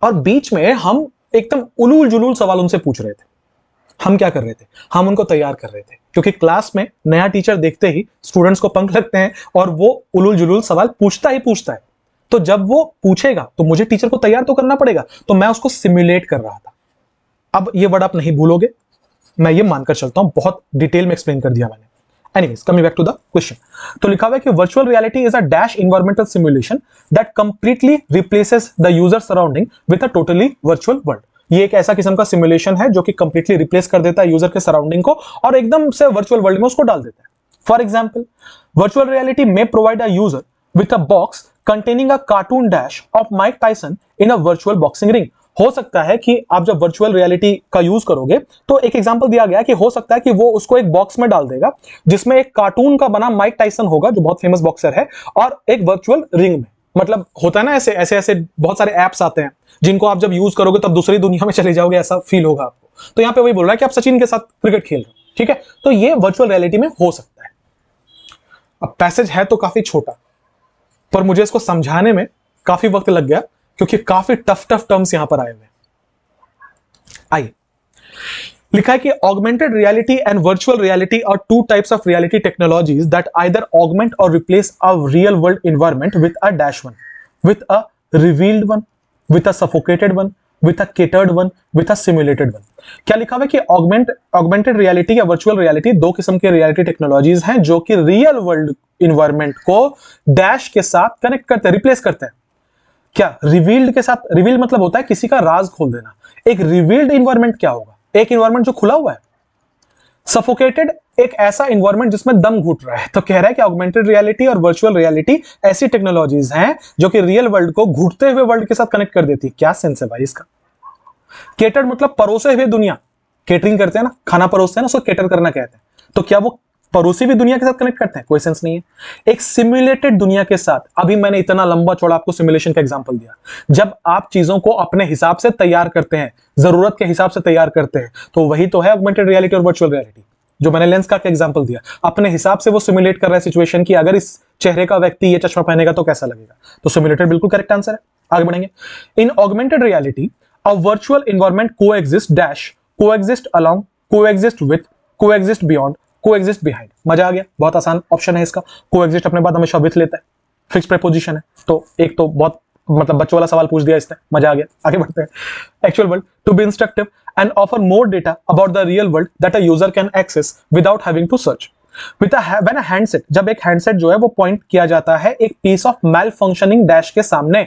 और बीच में हम एकदम उलूल जुलूल सवाल उनसे पूछ रहे थे। हम क्या कर रहे थे, हम उनको तैयार कर रहे थे, क्योंकि क्लास में नया टीचर देखते ही स्टूडेंट्स को पंख लगते हैं और वो उलूल जुलूल सवाल पूछता ही पूछता है। तो जब वो पूछेगा तो मुझे टीचर को तैयार तो करना पड़ेगा, तो मैं उसको सिमुलेट कर रहा था। अब ये वर्ड आप नहीं भूलोगे, मैं ये मानकर चलता हूं, बहुत डिटेल में एक्सप्लेन कर दिया मैंने। Anyways, coming back to the question, तो लिखा हुआ है कि virtual reality is a dash environmental simulation that completely replaces the user surrounding with a totally virtual world। ये एक ऐसा किस्म का सिमुलेशन है जो कि कंप्लीटली रिप्लेस कर देता है यूजर के सराउंडिंग को और एकदम से वर्चुअल वर्ल्ड में उसको डाल देता है। फॉर एग्जाम्पल, वर्चुअल रियलिटी में provide a user with a box containing a cartoon dash of Mike Tyson in a virtual boxing ring. हो सकता है कि आप जब वर्चुअल रियलिटी का यूज करोगे तो एक एग्जांपल दिया गया कि हो सकता है कि वो उसको एक बॉक्स में डाल देगा जिसमें एक कार्टून का बना माइक टायसन होगा जो बहुत फेमस बॉक्सर है, और एक वर्चुअल रिंग में, मतलब होता है ना ऐसे ऐसे ऐसे बहुत सारे एप्स आते हैं जिनको आप जब यूज करोगे तब दूसरी दुनिया में चले जाओगे, ऐसा फील होगा आपको। तो यहां पे वही बोल रहा है कि आप सचिन के साथ क्रिकेट खेल रहे हो। ठीक है, तो ये वर्चुअल रियलिटी में हो सकता है। अब पैसेज है तो काफी छोटा, पर मुझे इसको समझाने में काफी वक्त लग गया क्योंकि काफी टफ टर्म्स यहां पर आए हुए। आइए, लिखा है कि augmented reality and virtual reality are two types of reality technologies that either augment or replace a real world environment with a dash one, with a revealed one, with a suffocated one, with a catered one, with a simulated one. क्या लिखा हुआ है कि ऑगमेंटेड रियलिटी या वर्चुअल रियलिटी दो किस्म के रियलिटी टेक्नोलॉजीज हैं जो कि रियल वर्ल्ड एनवायरनमेंट को डैश के साथ कनेक्ट करते हैं, रिप्लेस करते हैं। क्या रिवील्ड के साथ? रिवील मतलब होता है किसी का राज खोल देना। एक रिवील्ड इन्वायरमेंट क्या होगा? एक इन्वायरमेंट जो खुला हुआ है। सफोकेटेड एक ऐसा इन्वायरमेंट जिसमें दम घुट रहा है। तो कह रहा है कि ऑगमेंटेड रियलिटी और वर्चुअल रियलिटी ऐसी टेक्नोलॉजीज हैं जो कि रियल वर्ल्ड को घुटते हुए वर्ल्ड के साथ कनेक्ट कर देती है। क्या सेंस है भाई इसका? केटर्ड मतलब परोसे हुए दुनिया, केटरिंग करते हैं ना, खाना परोसते हैं ना, उसको केटर करना कहते हैं। तो क्या वो पड़ोसी भी दुनिया के साथ कनेक्ट करते हैं? कोई सेंस नहीं है। एक सिमुलेटेड दुनिया के साथ, अभी मैंने इतना लंबा चौड़ा आपको सिमुलेशन का एग्जांपल दिया। जब आप चीजों को अपने हिसाब से तैयार करते हैं, जरूरत के हिसाब से तैयार करते हैं, तो वही तो है ऑगमेंटेड रियलिटी और वर्चुअल रियलिटी। जो मैंने लेंस का एग्जांपल दिया, अपने हिसाब से वो सिमुलेट कर रहा है सिचुएशन की, अगर इस चेहरे का व्यक्ति ये चश्मा पहनेगा तो कैसा लगेगा। तो सिमुलेटेड बिल्कुल करेक्ट आंसर है। आगे बढ़ेंगे। In augmented reality a virtual environment coexist dash, coexist along, coexist with, coexist beyond, coexist behind. मजा आ गया, बहुत आसान ऑप्शन है इसका। कोएग्जिस्ट अपने बाद हमेशा विथ लेता है, फिक्स प्रीपोजिशन है, तो एक तो बहुत मतलब बच्चों वाला सवाल पूछ दिया इसने, मजा आ गया। आगे बढ़ते हैं। Actual world to be instructive and offer more data about the real world that a user can access without having to search. When a handset, जब एक हैंडसेट जो है वो पॉइंट किया जाता है एक piece of malfunctioning dash के सामने,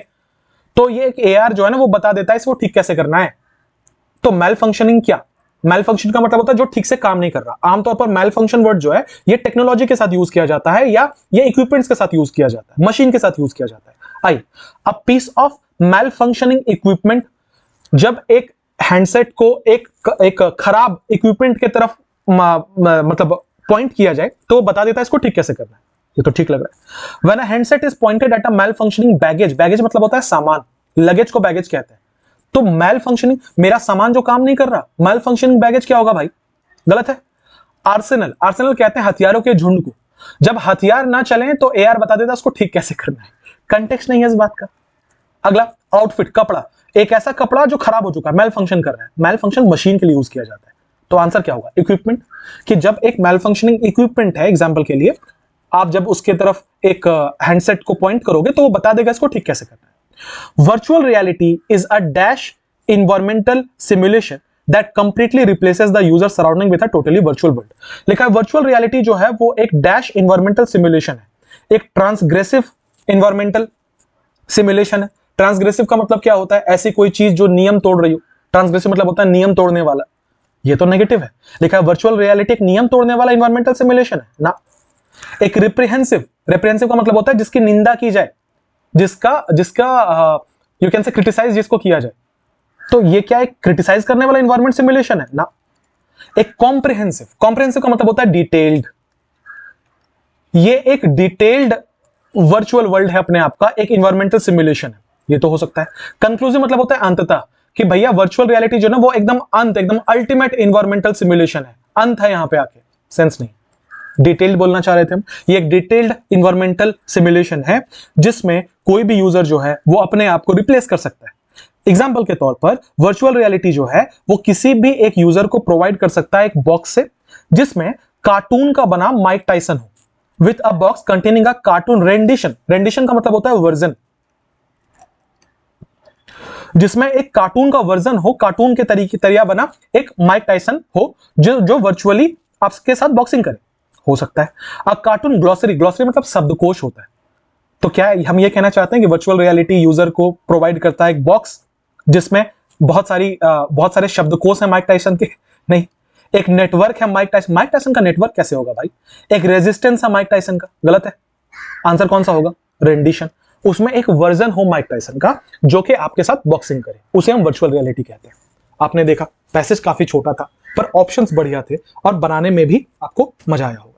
तो ये एक एआर जो है ना वो बता देता है इसको ठीक कैसे करना है। तो मैल फंक्शनिंग क्या, मैल फंक्शन का मतलब होता है जो ठीक से काम नहीं कर रहा। आमतौर पर मैल फंक्शन वर्ड जो है ये टेक्नोलॉजी के साथ यूज किया जाता है या ये इक्विपमेंट्स के साथ यूज किया जाता है, मशीन के साथ यूज किया जाता है। I a piece of malfunctioning equipment, जब एक हैंडसेट को एक खराब इक्विपमेंट के तरफ मतलब पॉइंट किया जाए तो वो बता देता है इसको ठीक कैसे करना है। ये तो ठीक लग रहा है। When a handset is pointed at a malfunctioning baggage, baggage मतलब होता है सामान, लगेज को बैगेज कहते हैं। तो मैल फंक्शनिंग, मेरा सामान जो काम नहीं कर रहा, मैल फंक्शनिंग बैगेज क्या होगा भाई? गलत है। आर्सेनल, आर्सेनल कहते हैं हथियारों के झुंड को। जब हथियार ना चले तो एआर बता देता है उसको ठीक कैसे करना है। कंटेक्स्ट नहीं है इस बात का। अगला आउटफिट, कपड़ा, एक ऐसा कपड़ा जो खराब हो चुका है, मैल फंक्शन कर रहा है। मैल फंक्शन मशीन के लिए यूज किया जाता है। तो आंसर क्या होगा? इक्विपमेंट। कि जब एक मैल फंक्शनिंग इक्विपमेंट है, एग्जांपल के लिए आप जब उसके तरफ एक हैंडसेट को पॉइंट करोगे तो वो बता देगा इसको ठीक कैसे करना है। Virtual reality is a dash environmental simulation that completely replaces the user surrounding with a totally virtual world. लिखा है वर्चुअल रियलिटी जो है वो एक डैश इन्वायरमेंटल सिमुलेशन है, एक ट्रांसग्रेसिव इन्वायरमेंटल सिमुलेशन है। ट्रांसग्रेसिव का मतलब क्या होता है? ऐसी कोई चीज जो नियम तोड़ रही हो। ट्रांसग्रेसिव मतलब होता है नियम तोड़ने वाला। ये तो नेगेटिव है। लिखा है वर्चुअल रियलिटी एक नियम तोड़ने वाला इन्वायरमेंटल सिमुलेशन है ना। एक रिप्रिहेंसिव, रिप्रिहेंसिव का मतलब होता है जिसकी निंदा की जाए, जिसका जिसका यू कैन से क्रिटिसाइज जिसको किया जाए। तो ये क्या एक क्रिटिसाइज करने वाला इन्वायरमेंट सिमुलेशन है ना। एक कॉम्प्रिहेंसिव, कॉम्प्रिहेंसिव का मतलब होता है डिटेल्ड। ये एक डिटेल्ड वर्चुअल वर्ल्ड है अपने आप का, एक इन्वायरमेंटल सिमुलेशन है। ये तो हो सकता है। कंक्लूसिव मतलब होता है अंततः, कि भैया वर्चुअल रियलिटी जो ना वो एकदम अंत, एकदम अल्टीमेट इन्वायरमेंटल सिमुलेशन है, अंत है यहां पे आके, सेंस नहीं। डिटेल्ड बोलना चाह रहे थे हम। ये एक डिटेल्ड इन्वायरमेंटल सिमुलेशन है जिसमें कोई भी यूजर जो है वो अपने आप को रिप्लेस कर सकता है। एग्जाम्पल के तौर पर वर्चुअल रियलिटी जो है वो किसी भी एक यूजर को प्रोवाइड कर सकता है एक बॉक्स से जिसमें कार्टून का बना माइक टाइसन हो, with a box containing a cartoon rendition. Rendition का मतलब होता है वर्जन, जिसमें एक कार्टून का वर्जन हो, कार्टून के तरीका बना एक माइक टाइसन हो जो वर्चुअली आपके साथ बॉक्सिंग करे। हो सकता है। अ कार्टून ग्लॉसरी, ग्लॉसरी मतलब शब्दकोश होता है। तो क्या हम ये कहना चाहते हैं कि वर्चुअल रियलिटी यूजर को प्रोवाइड करता है एक बॉक्स जिसमें बहुत सारे शब्दकोश हैं माइक टाइसन के? नहीं। एक नेटवर्क है माइक टाइसन, माइक टाइसन का नेटवर्क कैसे होगा भाई? एक रेजिस्टेंस है माइक टाइसन का, गलत है। आंसर कौन सा होगा? रेंडिशन। उसमें एक वर्जन हो माइक टाइसन का जो कि आपके साथ बॉक्सिंग करे, उसे हम वर्चुअल रियलिटी कहते हैं। आपने देखा पैसेज काफी छोटा था पर ऑप्शंस बढ़िया थे और बनाने में भी आपको मजा आया होगा।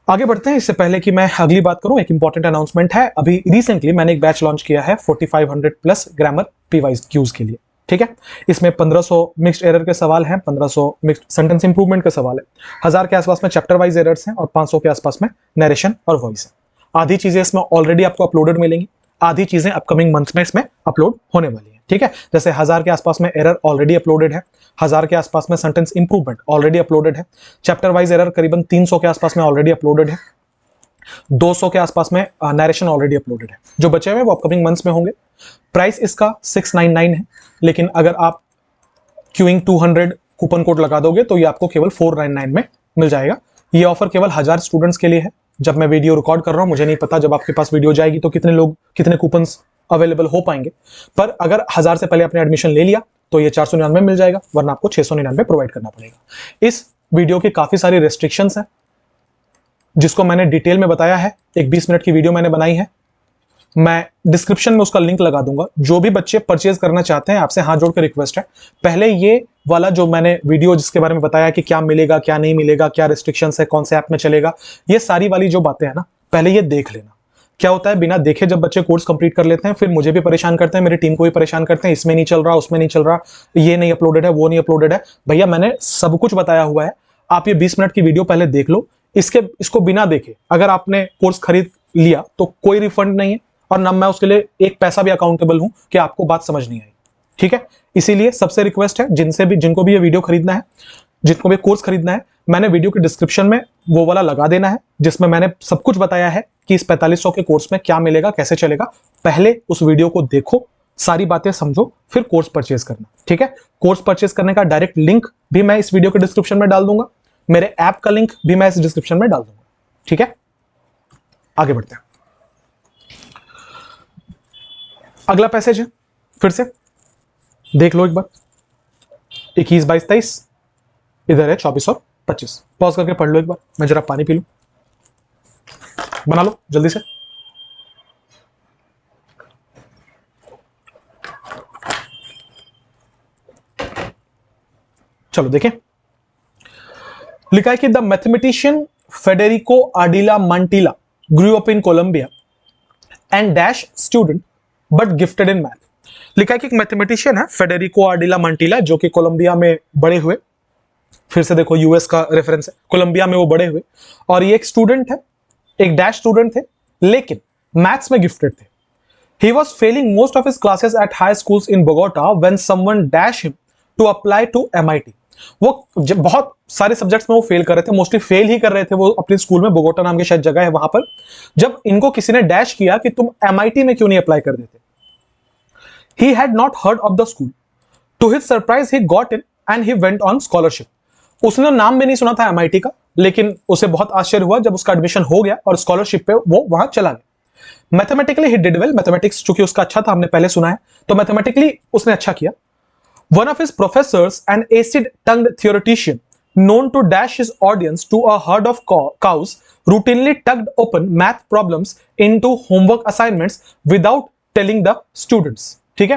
आगे बढ़ते हैं। इससे पहले कि मैं अगली बात करूं, एक इंपॉर्टेंट अनाउंसमेंट है। अभी रिसेंटली मैंने एक बैच लॉन्च किया है 4500 प्लस ग्रामर पीवाइज क्यूज के लिए। ठीक है, इसमें 1500 मिक्स्ड एरर के सवाल हैं, 1500 मिक्स्ड सेंटेंस इंप्रूवमेंट के सवाल है, 1000 के आसपास में चैप्टर वाइज एरर्स हैं और 500 के आसपास में नरेशन और वॉइस है। आधी चीजें इसमें ऑलरेडी आपको अपलोडेड मिलेंगी, आधी चीजें अपकमिंग मंथ में इसमें अपलोड होने वाली है। ठीक है, जैसे 1000 के आसपास में एरर ऑलरेडी अपलोडेड है, 1000 के आसपास में सेंटेंस इंप्रूवमेंट ऑलरेडी अपलोडेड है, चैप्टर वाइज एरर करीबन 300 के आसपास में ऑलरेडी अपलोडेड है, 200 के आसपास में नरेशन ऑलरेडी अपलोडेड है। जो बचे हुए वो अपकमिंग मंथ्स में होंगे। प्राइस इसका 699 है, लेकिन अगर आप क्यूइंग 200 कूपन कोड लगा दोगे तो ये आपको केवल 499 में मिल जाएगा। ये ऑफर केवल 1000 स्टूडेंट्स के लिए है। जब मैं वीडियो रिकॉर्ड कर रहा हूं मुझे नहीं पता जब आपके पास वीडियो जाएगी तो कितने कूपन्स अवेलेबल हो पाएंगे, पर अगर 1000 से पहले आपने एडमिशन ले लिया तो ये 499 मिल जाएगा, वरना आपको 699 प्रोवाइड करना पड़ेगा। इस वीडियो की काफी सारी रेस्ट्रिक्शंस हैं जिसको मैंने डिटेल में बताया है। एक 20 मिनट की वीडियो मैंने बनाई है, मैं डिस्क्रिप्शन में उसका लिंक लगा दूंगा। जो भी बच्चे परचेज करना चाहते हैं आपसे हाथ जोड़ कर रिक्वेस्ट है, पहले ये वाला जो मैंने वीडियो जिसके बारे में बताया कि क्या मिलेगा क्या नहीं मिलेगा, क्या रिस्ट्रिक्शंस है, कौन से ऐप में चलेगा, ये सारी वाली जो बातें हैं ना पहले ये देख लेना। क्या होता है बिना देखे जब बच्चे कोर्स कंप्लीट कर लेते हैं फिर मुझे भी परेशान करते हैं, मेरी टीम को भी परेशान करते हैं, इसमें नहीं चल रहा, उसमें नहीं चल रहा, ये नहीं अपलोडेड है, वो नहीं अपलोडेड है। भैया मैंने सब कुछ बताया हुआ है, आप ये 20 मिनट की वीडियो पहले देख लो। इसको बिना देखे अगर आपने कोर्स खरीद लिया तो कोई रिफंड नहीं है और ना मैं उसके लिए एक पैसा भी अकाउंटेबल हूं कि आपको बात समझ नहीं आई। ठीक है, इसीलिए सबसे रिक्वेस्ट है जिनको भी ये वीडियो खरीदना है, जिनको भी कोर्स खरीदना है, मैंने वीडियो के डिस्क्रिप्शन में वो वाला लगा देना है जिसमें मैंने सब कुछ बताया है कि इस 4500 के कोर्स में क्या मिलेगा, कैसे चलेगा, पहले उस वीडियो को देखो, सारी बातें समझो, फिर कोर्स परचेज करना, ठीक है। कोर्स परचेज करने का डायरेक्ट लिंक भी मैं इस वीडियो के डिस्क्रिप्शन में डाल दूंगा, मेरे ऐप का लिंक भी मैं इस डिस्क्रिप्शन में डाल दूंगा, ठीक है। आगे बढ़ते हैं। अगला पैसेज है, फिर से देख लो एक बार, 21, 22, 23, इधर है 24 और 25। पॉज करके पढ़ लो एक बार, मैं जरा पानी पी लूं, बना लो जल्दी से। चलो देखें, लिखा है कि the mathematician Federico Ardila Mantilla grew up in Colombia and dash student but gifted in math. लिखा है कि एक मैथमेटिशियन है फेडेरिको आडिला मांटिला, जो कि कोलंबिया में बड़े हुए, फिर से देखो यूएस का रेफरेंस है, कोलंबिया में वो बड़े हुए, और ये एक स्टूडेंट है, एक डैश स्टूडेंट थे, लेकिन मैथ्स में गिफ्टेड थे। He was failing most of his classes at high schools in Bogota when someone dashed him to apply to MIT. वो बहुत सारे सब्जेक्ट्स में वो फेल कर रहे थे, मोस्टली फेल ही कर रहे थे वो अपने स्कूल में, बोगोटा नाम की शायद जगह है वहां पर, जब इनको किसी ने डैश किया कि तुम MIT में क्यों नहीं अप्लाई कर देते। He had not heard of the school. To his surprise, he got in and he went on scholarship. उसने नाम भी नहीं सुना था MIT का, लेकिन उसे बहुत आश्चर्य हुआ जब उसका एडमिशन हो गया और स्कॉलरशिप पे वो वहां चला गया। Mathematically he did well, mathematics चूंकि उसका अच्छा था, हमने पहले सुना है, तो मैथमेटिकली उसने अच्छा किया। One of his professors, an acid tongued theoretician known to dash his audience to a herd of cows, routinely tugged open math problems into homework assignments without telling the students। ठीक है,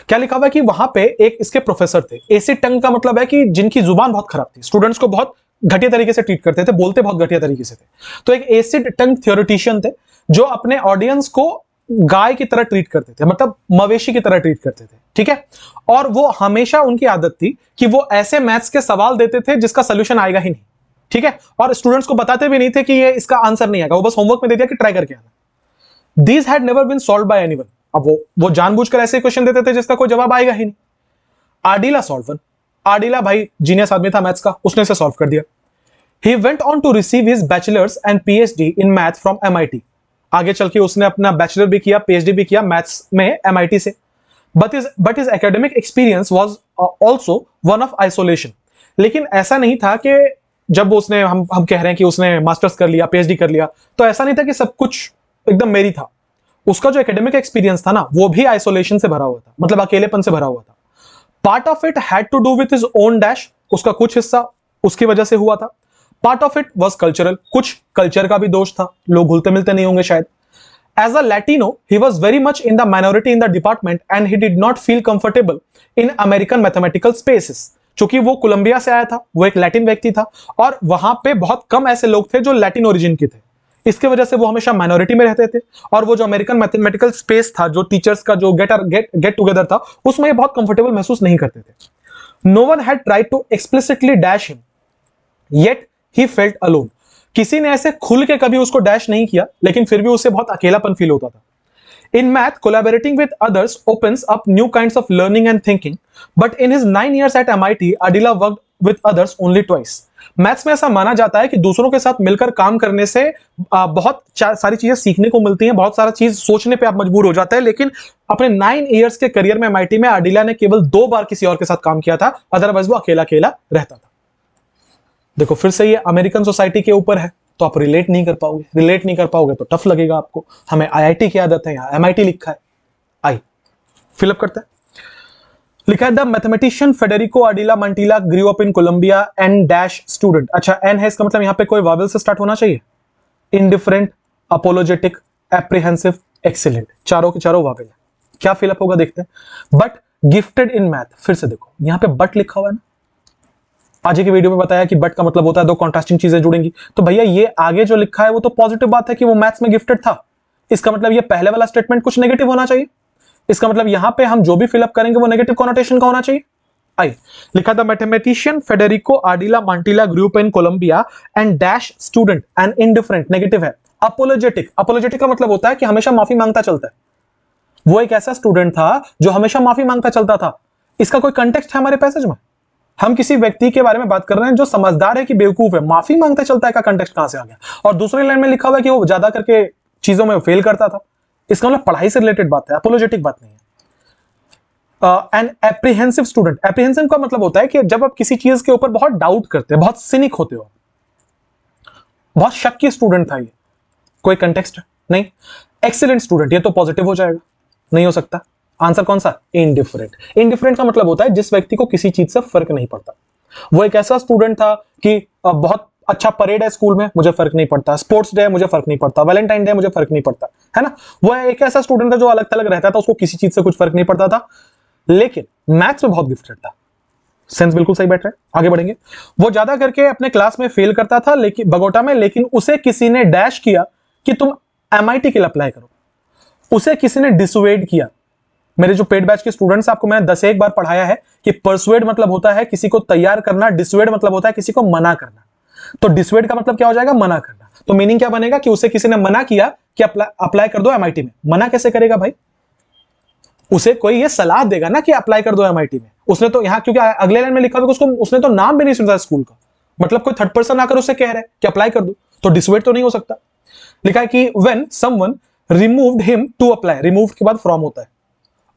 क्या लिखा हुआ है कि वहां पे एक इसके प्रोफेसर थे। एसिड टंग का मतलब है कि जिनकी जुबान बहुत खराब थी, स्टूडेंट्स को बहुत घटिया तरीके से ट्रीट करते थे, बोलते बहुत घटिया तरीके से थे। तो एक एसिड टंग थियोरेटिशियन थे जो अपने ऑडियंस को गाय की तरह ट्रीट करते थे, मतलब मवेशी की तरह ट्रीट करते थे, ठीक है। और वो हमेशा उनकी आदत थी कि वो ऐसे मैथ्स के सवाल देते थे जिसका सोल्यूशन आएगा ही नहीं, ठीक है, और स्टूडेंट्स को बताते भी नहीं थे कि ये इसका आंसर नहीं आएगा, वो बस होमवर्क में दे दिया कि ट्राई करके आना। These had never been solved by anyone. अब वो जानबूझकर ऐसे क्वेश्चन देते थे जिसका कोई जवाब आएगा ही नहीं। आडिला सॉल्व वन, आडिला भाई जीनियस आदमी था मैथ्स का, उसने इसे सॉल्व कर दिया। He went on to receive his bachelor's and PhD in math from MIT. आगे चल के उसने अपना बैचलर भी किया, PhD भी किया मैथ्स में MIT से। But his academic experience was also one of isolation. लेकिन ऐसा नहीं था कि जब उसने हम कह रहे हैं कि उसने मास्टर्स कर लिया, PhD कर लिया, तो ऐसा नहीं था कि सब कुछ एकदम मेरी था। उसका जो एकेडमिक एक्सपीरियंस था ना, वो भी आइसोलेशन से भरा हुआ था, मतलब अकेलेपन से भरा हुआ था। Part of it had to do with his own dash, उसका कुछ हिस्सा उसकी वजह से हुआ था। Part of it was cultural, कुछ कल्चर का भी दोष था, लोग घुलते मिलते नहीं होंगे शायद। As a Latino he was very much in the minority in the department and he did not feel comfortable in American mathematical spaces. चूंकि वो कोलंबिया से आया था, वो एक लैटिन व्यक्ति था, और वहां पे बहुत कम ऐसे लोग थे जो लैटिन ओरिजिन के थे, इसके वजह से वो हमेशा माइनॉरिटी में रहते थे। और वो जो अमेरिकन मैथमेटिकल स्पेस था, जो टीचर्स का जो गेट टुगेदर था, उसमें ये बहुत कंफर्टेबल महसूस नहीं करते थे। No one had tried to explicitly dash him yet he felt alone. किसी ने ऐसे खुल के कभी उसको डैश नहीं किया, लेकिन फिर भी उसे बहुत अकेलापन फील होता था। In math, collaborating with others opens up new kinds of learning and thinking, but in his 9 years at MIT, Adila worked with others only twice. Maths में ऐसा माना जाता है कि दूसरों के साथ मिलकर काम करने से बहुत सारी चीजें सीखने को मिलती हैं, बहुत सारा चीज सोचने पे आप मजबूर हो जाते हैं, लेकिन अपने 9 इयर्स के करियर में MIT में आडिला ने केवल 2 बार किसी और के साथ काम किया था, अदरवाइज वो अकेला अकेला रहता था। देखो फिर से ये अमेरिकन सोसाइटी के ऊपर है, तो आप रिलेट नहीं कर पाओगे तो टफ लगेगा आपको। हमें IIT की आदत है, यहाँ MIT लिखा है। आई फिलअप करते हैं। लिखा है the mathematician Federico Ardila Mantilla grew up in Colombia and dash student. अच्छा, एन है, इसका मतलब यहाँ पे कोई वावेल से स्टार्ट होना चाहिए। इंडिफरेंट, अपोलोजेटिक, एप्रीहेंसिव, एक्सीलेंट, चारों के चारों वावेल है। क्या फिलअप होगा देखते हैं। बट गिफ्टेड इन मैथ, फिर से देखो यहाँ पे बट लिखा हुआ है ना, आज की वीडियो में बताया कि बट का मतलब होता है 2 कॉन्ट्रास्टिंग चीजें जुड़ेंगी, तो भैया ये आगे जो लिखा है वो तो पॉजिटिव बात है कि वो मैथ्स में गिफ्टेड था। इसका मतलब ये पहले वाला स्टेटमेंट कुछ नेगेटिव होना चाहिए। इसका मतलब यहां पे हम जो भी फिलअप करेंगे वो नेगेटिव कॉनोटेशन का होना चाहिए। आई लिखा था mathematician Federico Ardila Mantilla grew up in Colombia and dash student and indifferent, negative है। अपोलोजेटिक, अपोलोजेटिक का मतलब होता है कि हमेशा माफी मांगता चलता है। वो एक ऐसा स्टूडेंट था जो हमेशा माफी मांगता चलता था। इसका कोई कंटेक्स्ट है हमारे पैसेज में? हम किसी व्यक्ति के बारे में बात कर रहे हैं जो समझदार है कि बेवकूफ है, माफी मांगता चलता है, का कंटेक्स्ट कहां से आ गया? और दूसरी लाइन में लिखा हुआ है कि वो ज्यादा करके चीजों में फेल करता था। इसका मतलब पढ़ाई से रिलेटेड बात है, अपोलोजेटिक बात नहीं है। एन एप्रीहेंसिव स्टूडेंट, एप्रीहेंसिव का मतलब होता है कि जब आप किसी चीज के ऊपर बहुत डाउट करते हैं, बहुत सिनिक होते हो, बहुत शक्की स्टूडेंट था ये, कोई कंटेक्स्ट नहीं। एक्सीलेंट स्टूडेंट, ये तो पॉजिटिव हो जाएगा, नहीं हो सकता। आंसर कौन सा? इनडिफरेंट। इनडिफरेंट का मतलब होता है जिस व्यक्ति को किसी चीज से फर्क नहीं पड़ता। वो एक ऐसा स्टूडेंट था कि बहुत अच्छा परेड है स्कूल में, मुझे फर्क नहीं पड़ता, स्पोर्ट्स डे है मुझे फर्क नहीं पड़ता, वैलेंटाइन डे मुझे फर्क नहीं पड़ता, है ना। वो एक ऐसा स्टूडेंट था जो अलग थलग रहता था, उसको किसी चीज से कुछ फर्क नहीं पड़ता था, लेकिन मैथ्स में बहुत गिफ्टेड था। सेंस बिल्कुल सही बैठ रहा है, आगे बढ़ेंगे। वो ज्यादा करके अपने क्लास में फेल करता था लेकिन बगोटा में, लेकिन उसे किसी ने डैश किया कि तुम MIT के लिए अप्लाई करो। उसे किसी ने डिसुएड किया। मेरे जो पेड बैच के स्टूडेंट्स, आपको मैंने 10 एक बार पढ़ाया है कि परसुएड मतलब होता है किसी को तैयार करना, डिसुएड मतलब होता है किसी को मना करना। तो डिसुएड का मतलब क्या हो जाएगा? मना करना। तो मीनिंग क्या बनेगा कि उसे किसी ने मना किया कि अप्लाई कर दो MIT में। मना कैसे करेगा भाई? उसे कोई ये सलाह देगा ना कि अप्लाई कर दो MIT में। उसने तो यहां, क्योंकि अगले लाइन में लिखा हुआ, उसको उसने तो नाम भी नहीं सुना स्कूल का, मतलब कोई थर्ड पर्सन आकर उसे कह रहा है कि अप्लाई कर दो, तो डिसुएड तो नहीं हो सकता। लिखा है कि when someone removed him to apply, remove के बाद फ्रॉम होता है,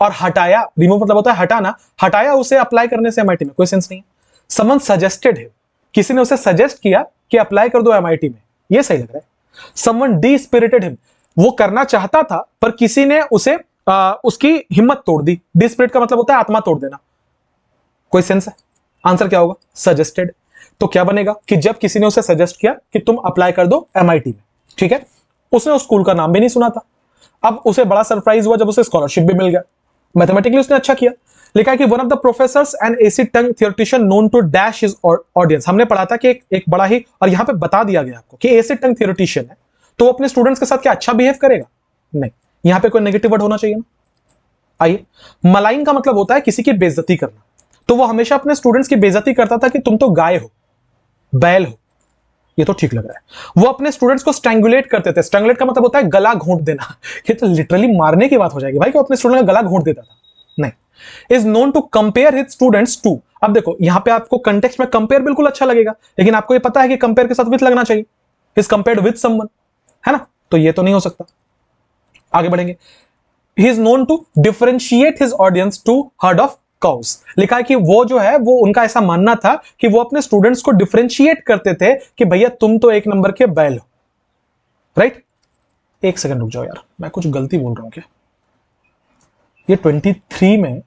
और हटाया, रिमूव मतलब होता है हटाना, हटाया उसे अप्लाई करने से MIT में, कोई सेंस नहीं। समवन सजेस्टेड हिम, किसी ने उसे सजेस्ट किया कि अप्लाई कर दो MIT में, ये सही लग रहा है। समवन डिस्पिरिटेड हिम, वो करना चाहता था पर किसी ने उसे उसकी हिम्मत तोड़ दी। डिस्पिरिट का मतलब होता है आत्मा तोड़ देना, कोई सेंस है? आंसर क्या होगा? सजेस्टेड। तो क्या बनेगा कि जब किसी ने उसे सजेस्ट किया कि तुम अप्लाई कर दो MIT में, ठीक है, उसने उस स्कूल का नाम भी नहीं सुना था। अब उसे बड़ा सरप्राइज हुआ जब उसे स्कॉलरशिप भी मिल गया, मैथमेटिकली उसने अच्छा किया। लिखा है कि one of the professors and acid tongue theoretician known to dash his audience. हमने पढ़ा था कि एक बड़ा ही, और यहां पे बता दिया गया आपको कि एसी टंग थियोरेटिशियन है, तो वो अपने स्टूडेंट्स के साथ क्या अच्छा बिहेव करेगा? नहीं, यहां पे कोई नेगेटिव वर्ड होना चाहिए ना। आइए, मलाइन का मतलब होता है किसी की बेइज्जती करना, तो वो हमेशा अपने स्टूडेंट्स की बेइज्जती करता था कि तुम तो गाय हो, बैल हो। ये तो ठीक लग रहा है। वो अपने स्टूडेंट्स को स्ट्रैंगुलेट करते थे। स्ट्रैंगुलेट का मतलब होता है गला घोंट देना। ये तो लिटरली मारने की बात हो जाएगी भाई, कि अपने स्टूडेंट का गला घोंट देता था। नहीं, is known to compare his students to. अब देखो यहां पे आपको कंटेक्स्ट में कंपेयर बिल्कुल अच्छा लगेगा, लेकिन आपको ये पता है कि कंपेयर के साथ विथ लगना चाहिए, इज कंपेयर्ड विथ समवन, है ना, तो ये तो नहीं हो सकता। आगे बढ़ेंगे। He is known to differentiate his audience to herd of cows. लिखा है कि वो जो है, वो उनका ऐसा मानना था कि वो अपने स्टूडेंट्स को डिफरेंशिएट करते थे कि भैया तुम तो एक नंबर के बैल हो, राइट। एक सेकंड रुक जाओ यार, मैं कुछ गलती बोल रहा हूं क्या? ये 23 में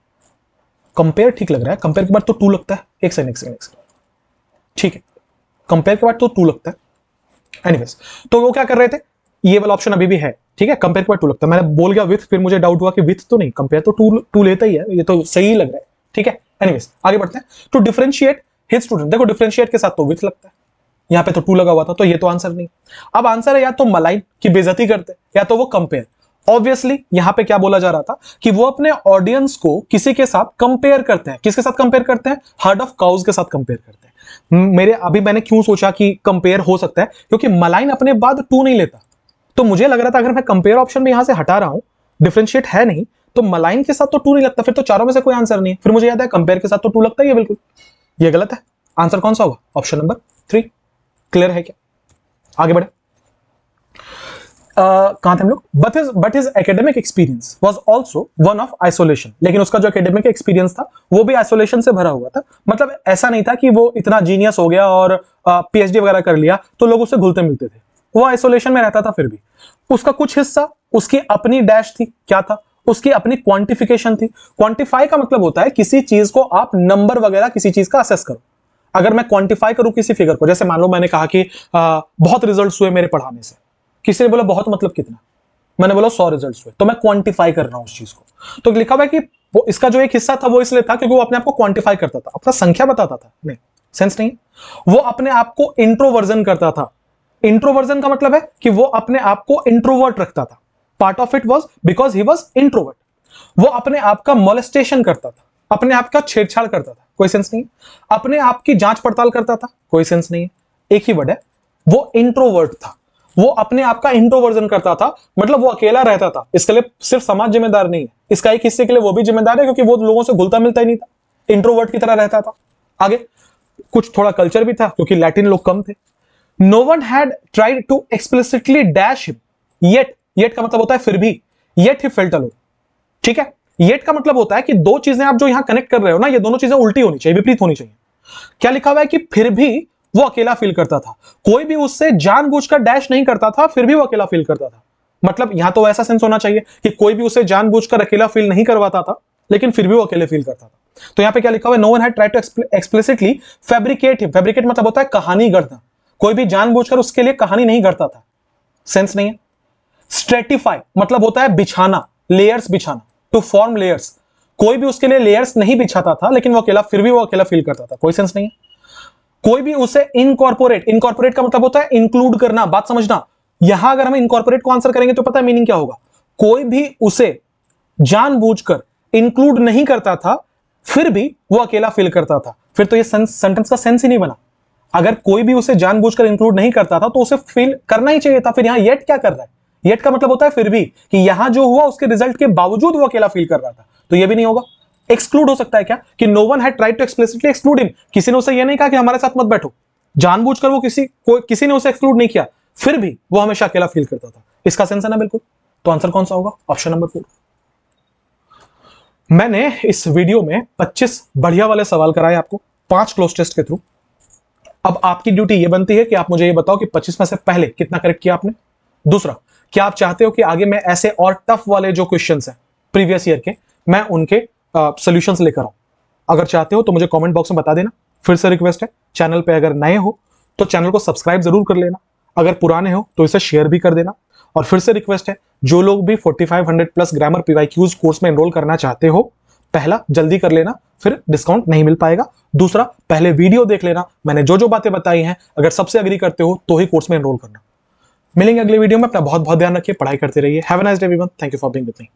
कंपेयर ठीक लग रहा है, कंपेयर के बाद तो टू लगता है। एक सेकंड, ठीक है, कंपेयर के बाद तो टू लगता है। एनीवेज, तो वो क्या कर रहे थे, ये वाला ऑप्शन अभी भी है, ठीक है, कंपेयर के बाद टू लगता है। मैंने बोल गया विथ, फिर मुझे डाउट हुआ कि विथ तो नहीं, कंपेयर तो टू लेता ही है, ये तो सही लग रहा है, ठीक है। एनीवेज, आगे बढ़ते हैं। टू डिफरेंशिएट हिज स्टूडेंट, देखो डिफरेंशिएट के साथ तो विथ लगता है, यहां पे तो टू लगा हुआ था, तो ये तो आंसर नहीं। अब आंसर है या तो मलाइन की बेइज्जती करते, या तो वो कंपेयर। ऑब्वियसली यहां पे क्या बोला जा रहा था कि वो अपने ऑडियंस को किसी के साथ कंपेयर करते हैं। किसके साथ कंपेयर करते हैं? हर्ड ऑफ काउज के साथ कंपेयर करते हैं। मैंने क्यों सोचा कि कंपेयर हो सकता है, क्योंकि मलाइन अपने बाद टू नहीं लेता, तो मुझे लग रहा था अगर मैं कंपेयर ऑप्शन में यहां से हटा रहा हूं, डिफरेंशिएट है नहीं, तो मलाइन के साथ तो टू नहीं लगता, फिर तो चारों में से कोई आंसर नहीं है। फिर मुझे याद है कंपेयर के साथ तो टू लगता ही है, बिल्कुल ये गलत है। आंसर कौन सा होगा? Option number 3। क्लियर है क्या? आगे बढ़े। कहां थे हम लोग? But his academic experience was also one of isolation. लेकिन उसका जो एकेडमिक एक्सपीरियंस था वो भी आइसोलेशन से भरा हुआ था। मतलब ऐसा नहीं था कि वो इतना जीनियस हो गया और PhD वगैरह कर लिया तो लोग उससे घुलते मिलते थे। वो आइसोलेशन में रहता था, फिर भी उसका कुछ हिस्सा उसकी अपनी डैश थी। क्या था? उसकी अपनी क्वांटिफिकेशन थी। क्वांटिफाई का मतलब होता है किसी चीज को आप नंबर वगैरह किसी चीज का असेस करो। अगर मैं क्वांटिफाई करूं किसी फिगर को, जैसे मान लो मैंने कहा कि बहुत रिजल्ट्स हुए मेरे पढ़ाने से, किसी ने बोला बहुत मतलब कितना, मैंने बोला 100 रिजल्ट्स हुए, तो मैं क्वांटिफाई कर रहा हूं उस चीज को। तो लिखा हुआ है कि वो इसका जो एक हिस्सा था वो इसलिए था क्योंकि वो अपने आप को क्वांटिफाई करता था, अपना संख्या बताता था। नहीं, सेंस नहीं। वो अपने आप को इंट्रोवर्जन करता था। इंट्रोवर्जन का मतलब है कि वो अपने आप को इंट्रोवर्ट रखता था। Part of it was because he was introvert. वो अपने आप का मोलेस्टेशन करता था, अपने आप का छेड़छाड़ करता था, कोई सेंस नहीं। अपने आप की जांच पड़ताल करता था, कोई सेंस नहीं। एक ही वर्ड है, वो इंट्रोवर्ट था। वो अपने आप का इंट्रोवर्जन करता था, मतलब वो अकेला रहता था। इसके लिए सिर्फ समाज जिम्मेदार नहीं है, इसका एक हिस्से के लिए वो भी जिम्मेदार है क्योंकि वो लोगों से घुलता मिलता ही नहीं था, इंट्रोवर्ट की तरह रहता था। आगे कुछ थोड़ा कल्चर भी था क्योंकि लैटिन लोग कम थे। No one had tried to explicitly dash him yet. Yet का मतलब होता है फिर भी। Yet he felt alone. ठीक है, येट का मतलब होता है कि दो चीजें आप जो यहां कनेक्ट कर रहे हो ना, ये दोनों चीजें उल्टी होनी चाहिए, विपरीत होनी चाहिए। क्या लिखा हुआ है कि फिर भी वो अकेला फील करता था, कोई भी उससे जानबूझकर डैश नहीं करता था, फिर भी वो अकेला फील करता था। मतलब यहां तो ऐसा सेंस होना चाहिए कि कोई भी उसे जानबूझकर अकेला फील नहीं करवाता था, लेकिन फिर भी वो अकेले फील करता था। तो यहां पे क्या लिखा हुआ है, no one had tried to explicitly fabricate him. Fabricate मतलब होता है कहानी गढ़ना, कोई भी जानबूझकर उसके लिए कहानी नहीं गढ़ता था, सेंस नहीं है। स्ट्रेटिफाई मतलब होता है बिछाना, लेयर्स बिछाना, टू फॉर्म लेयर्स, कोई भी उसके लिए लेयर्स नहीं बिछाता था, लेकिन वो अकेला, फिर भी वो अकेला फील करता था, कोई सेंस नहीं है। कोई भी उसे इनकॉर्पोरेट, इनकॉर्पोरेट का मतलब होता है इंक्लूड करना, बात समझना। यहां अगर हम इनकॉर्पोरेट को आंसर करेंगे तो पता है मीनिंग क्या होगा, कोई भी उसे जानबूझकर इंक्लूड नहीं करता था, फिर भी वो अकेला फील करता था। फिर तो ये सेंटेंस का सेंस ही नहीं बना। अगर कोई भी उसे जानबूझकर इंक्लूड नहीं करता था तो उसे फील करना ही चाहिए था, फिर यहां येट क्या कर रहा है। येट का मतलब होता है फिर भी, कि यहां जो हुआ उसके रिजल्ट के बावजूद वो अकेला फील कर रहा था, तो ये भी नहीं होगा। एक्सक्लूड हो सकता है क्या, कि no one had tried to explicitly exclude him, किसी ने उसे ये नहीं कहा कि हमारे साथ मत बैठो, जानबूझकर वो किसी ने उसे एक्सक्लूड नहीं किया, फिर भी वो हमेशा अकेला फील करता था। इसका सेंस है ना बिल्कुल। तो आंसर कौन सा होगा, ऑप्शन नंबर 4। मैंने इस वीडियो में 25 बढ़िया वाले सवाल कराए आपको 5 क्लोज टेस्ट के थ्रू। अब आपकी ड्यूटी ये बनती है कि आप मुझे ये बताओ कि 25 में से पहले कितना करेक्ट किया आपने। दूसरा, क्या आप चाहते हो कि आगे मैं ऐसे और टफ वाले जो क्वेश्चंस हैं प्रीवियस ईयर के, मैं उनके सॉल्यूशंस लेकर आऊं। अगर चाहते हो तो मुझे कमेंट बॉक्स में बता देना। फिर से रिक्वेस्ट है, चैनल पे अगर नए हो तो चैनल को सब्सक्राइब जरूर कर लेना, अगर पुराने हो तो इसे शेयर भी कर देना। और फिर से रिक्वेस्ट है, जो लोग भी 4500 प्लस ग्रामर पीवाईक्यूज कोर्स में एनरोल करना चाहते हो, पहला जल्दी कर लेना, फिर डिस्काउंट नहीं मिल पाएगा। दूसरा, पहले वीडियो देख लेना, मैंने जो जो बातें बताई हैं अगर सबसे अग्री करते हो तो ही कोर्स में एनरोल करना। मिलेंगे अगले वीडियो में, अपना बहुत बहुत ध्यान रखिए, पढ़ाई करते रहिए। Have a nice day everyone, thank you for being with me.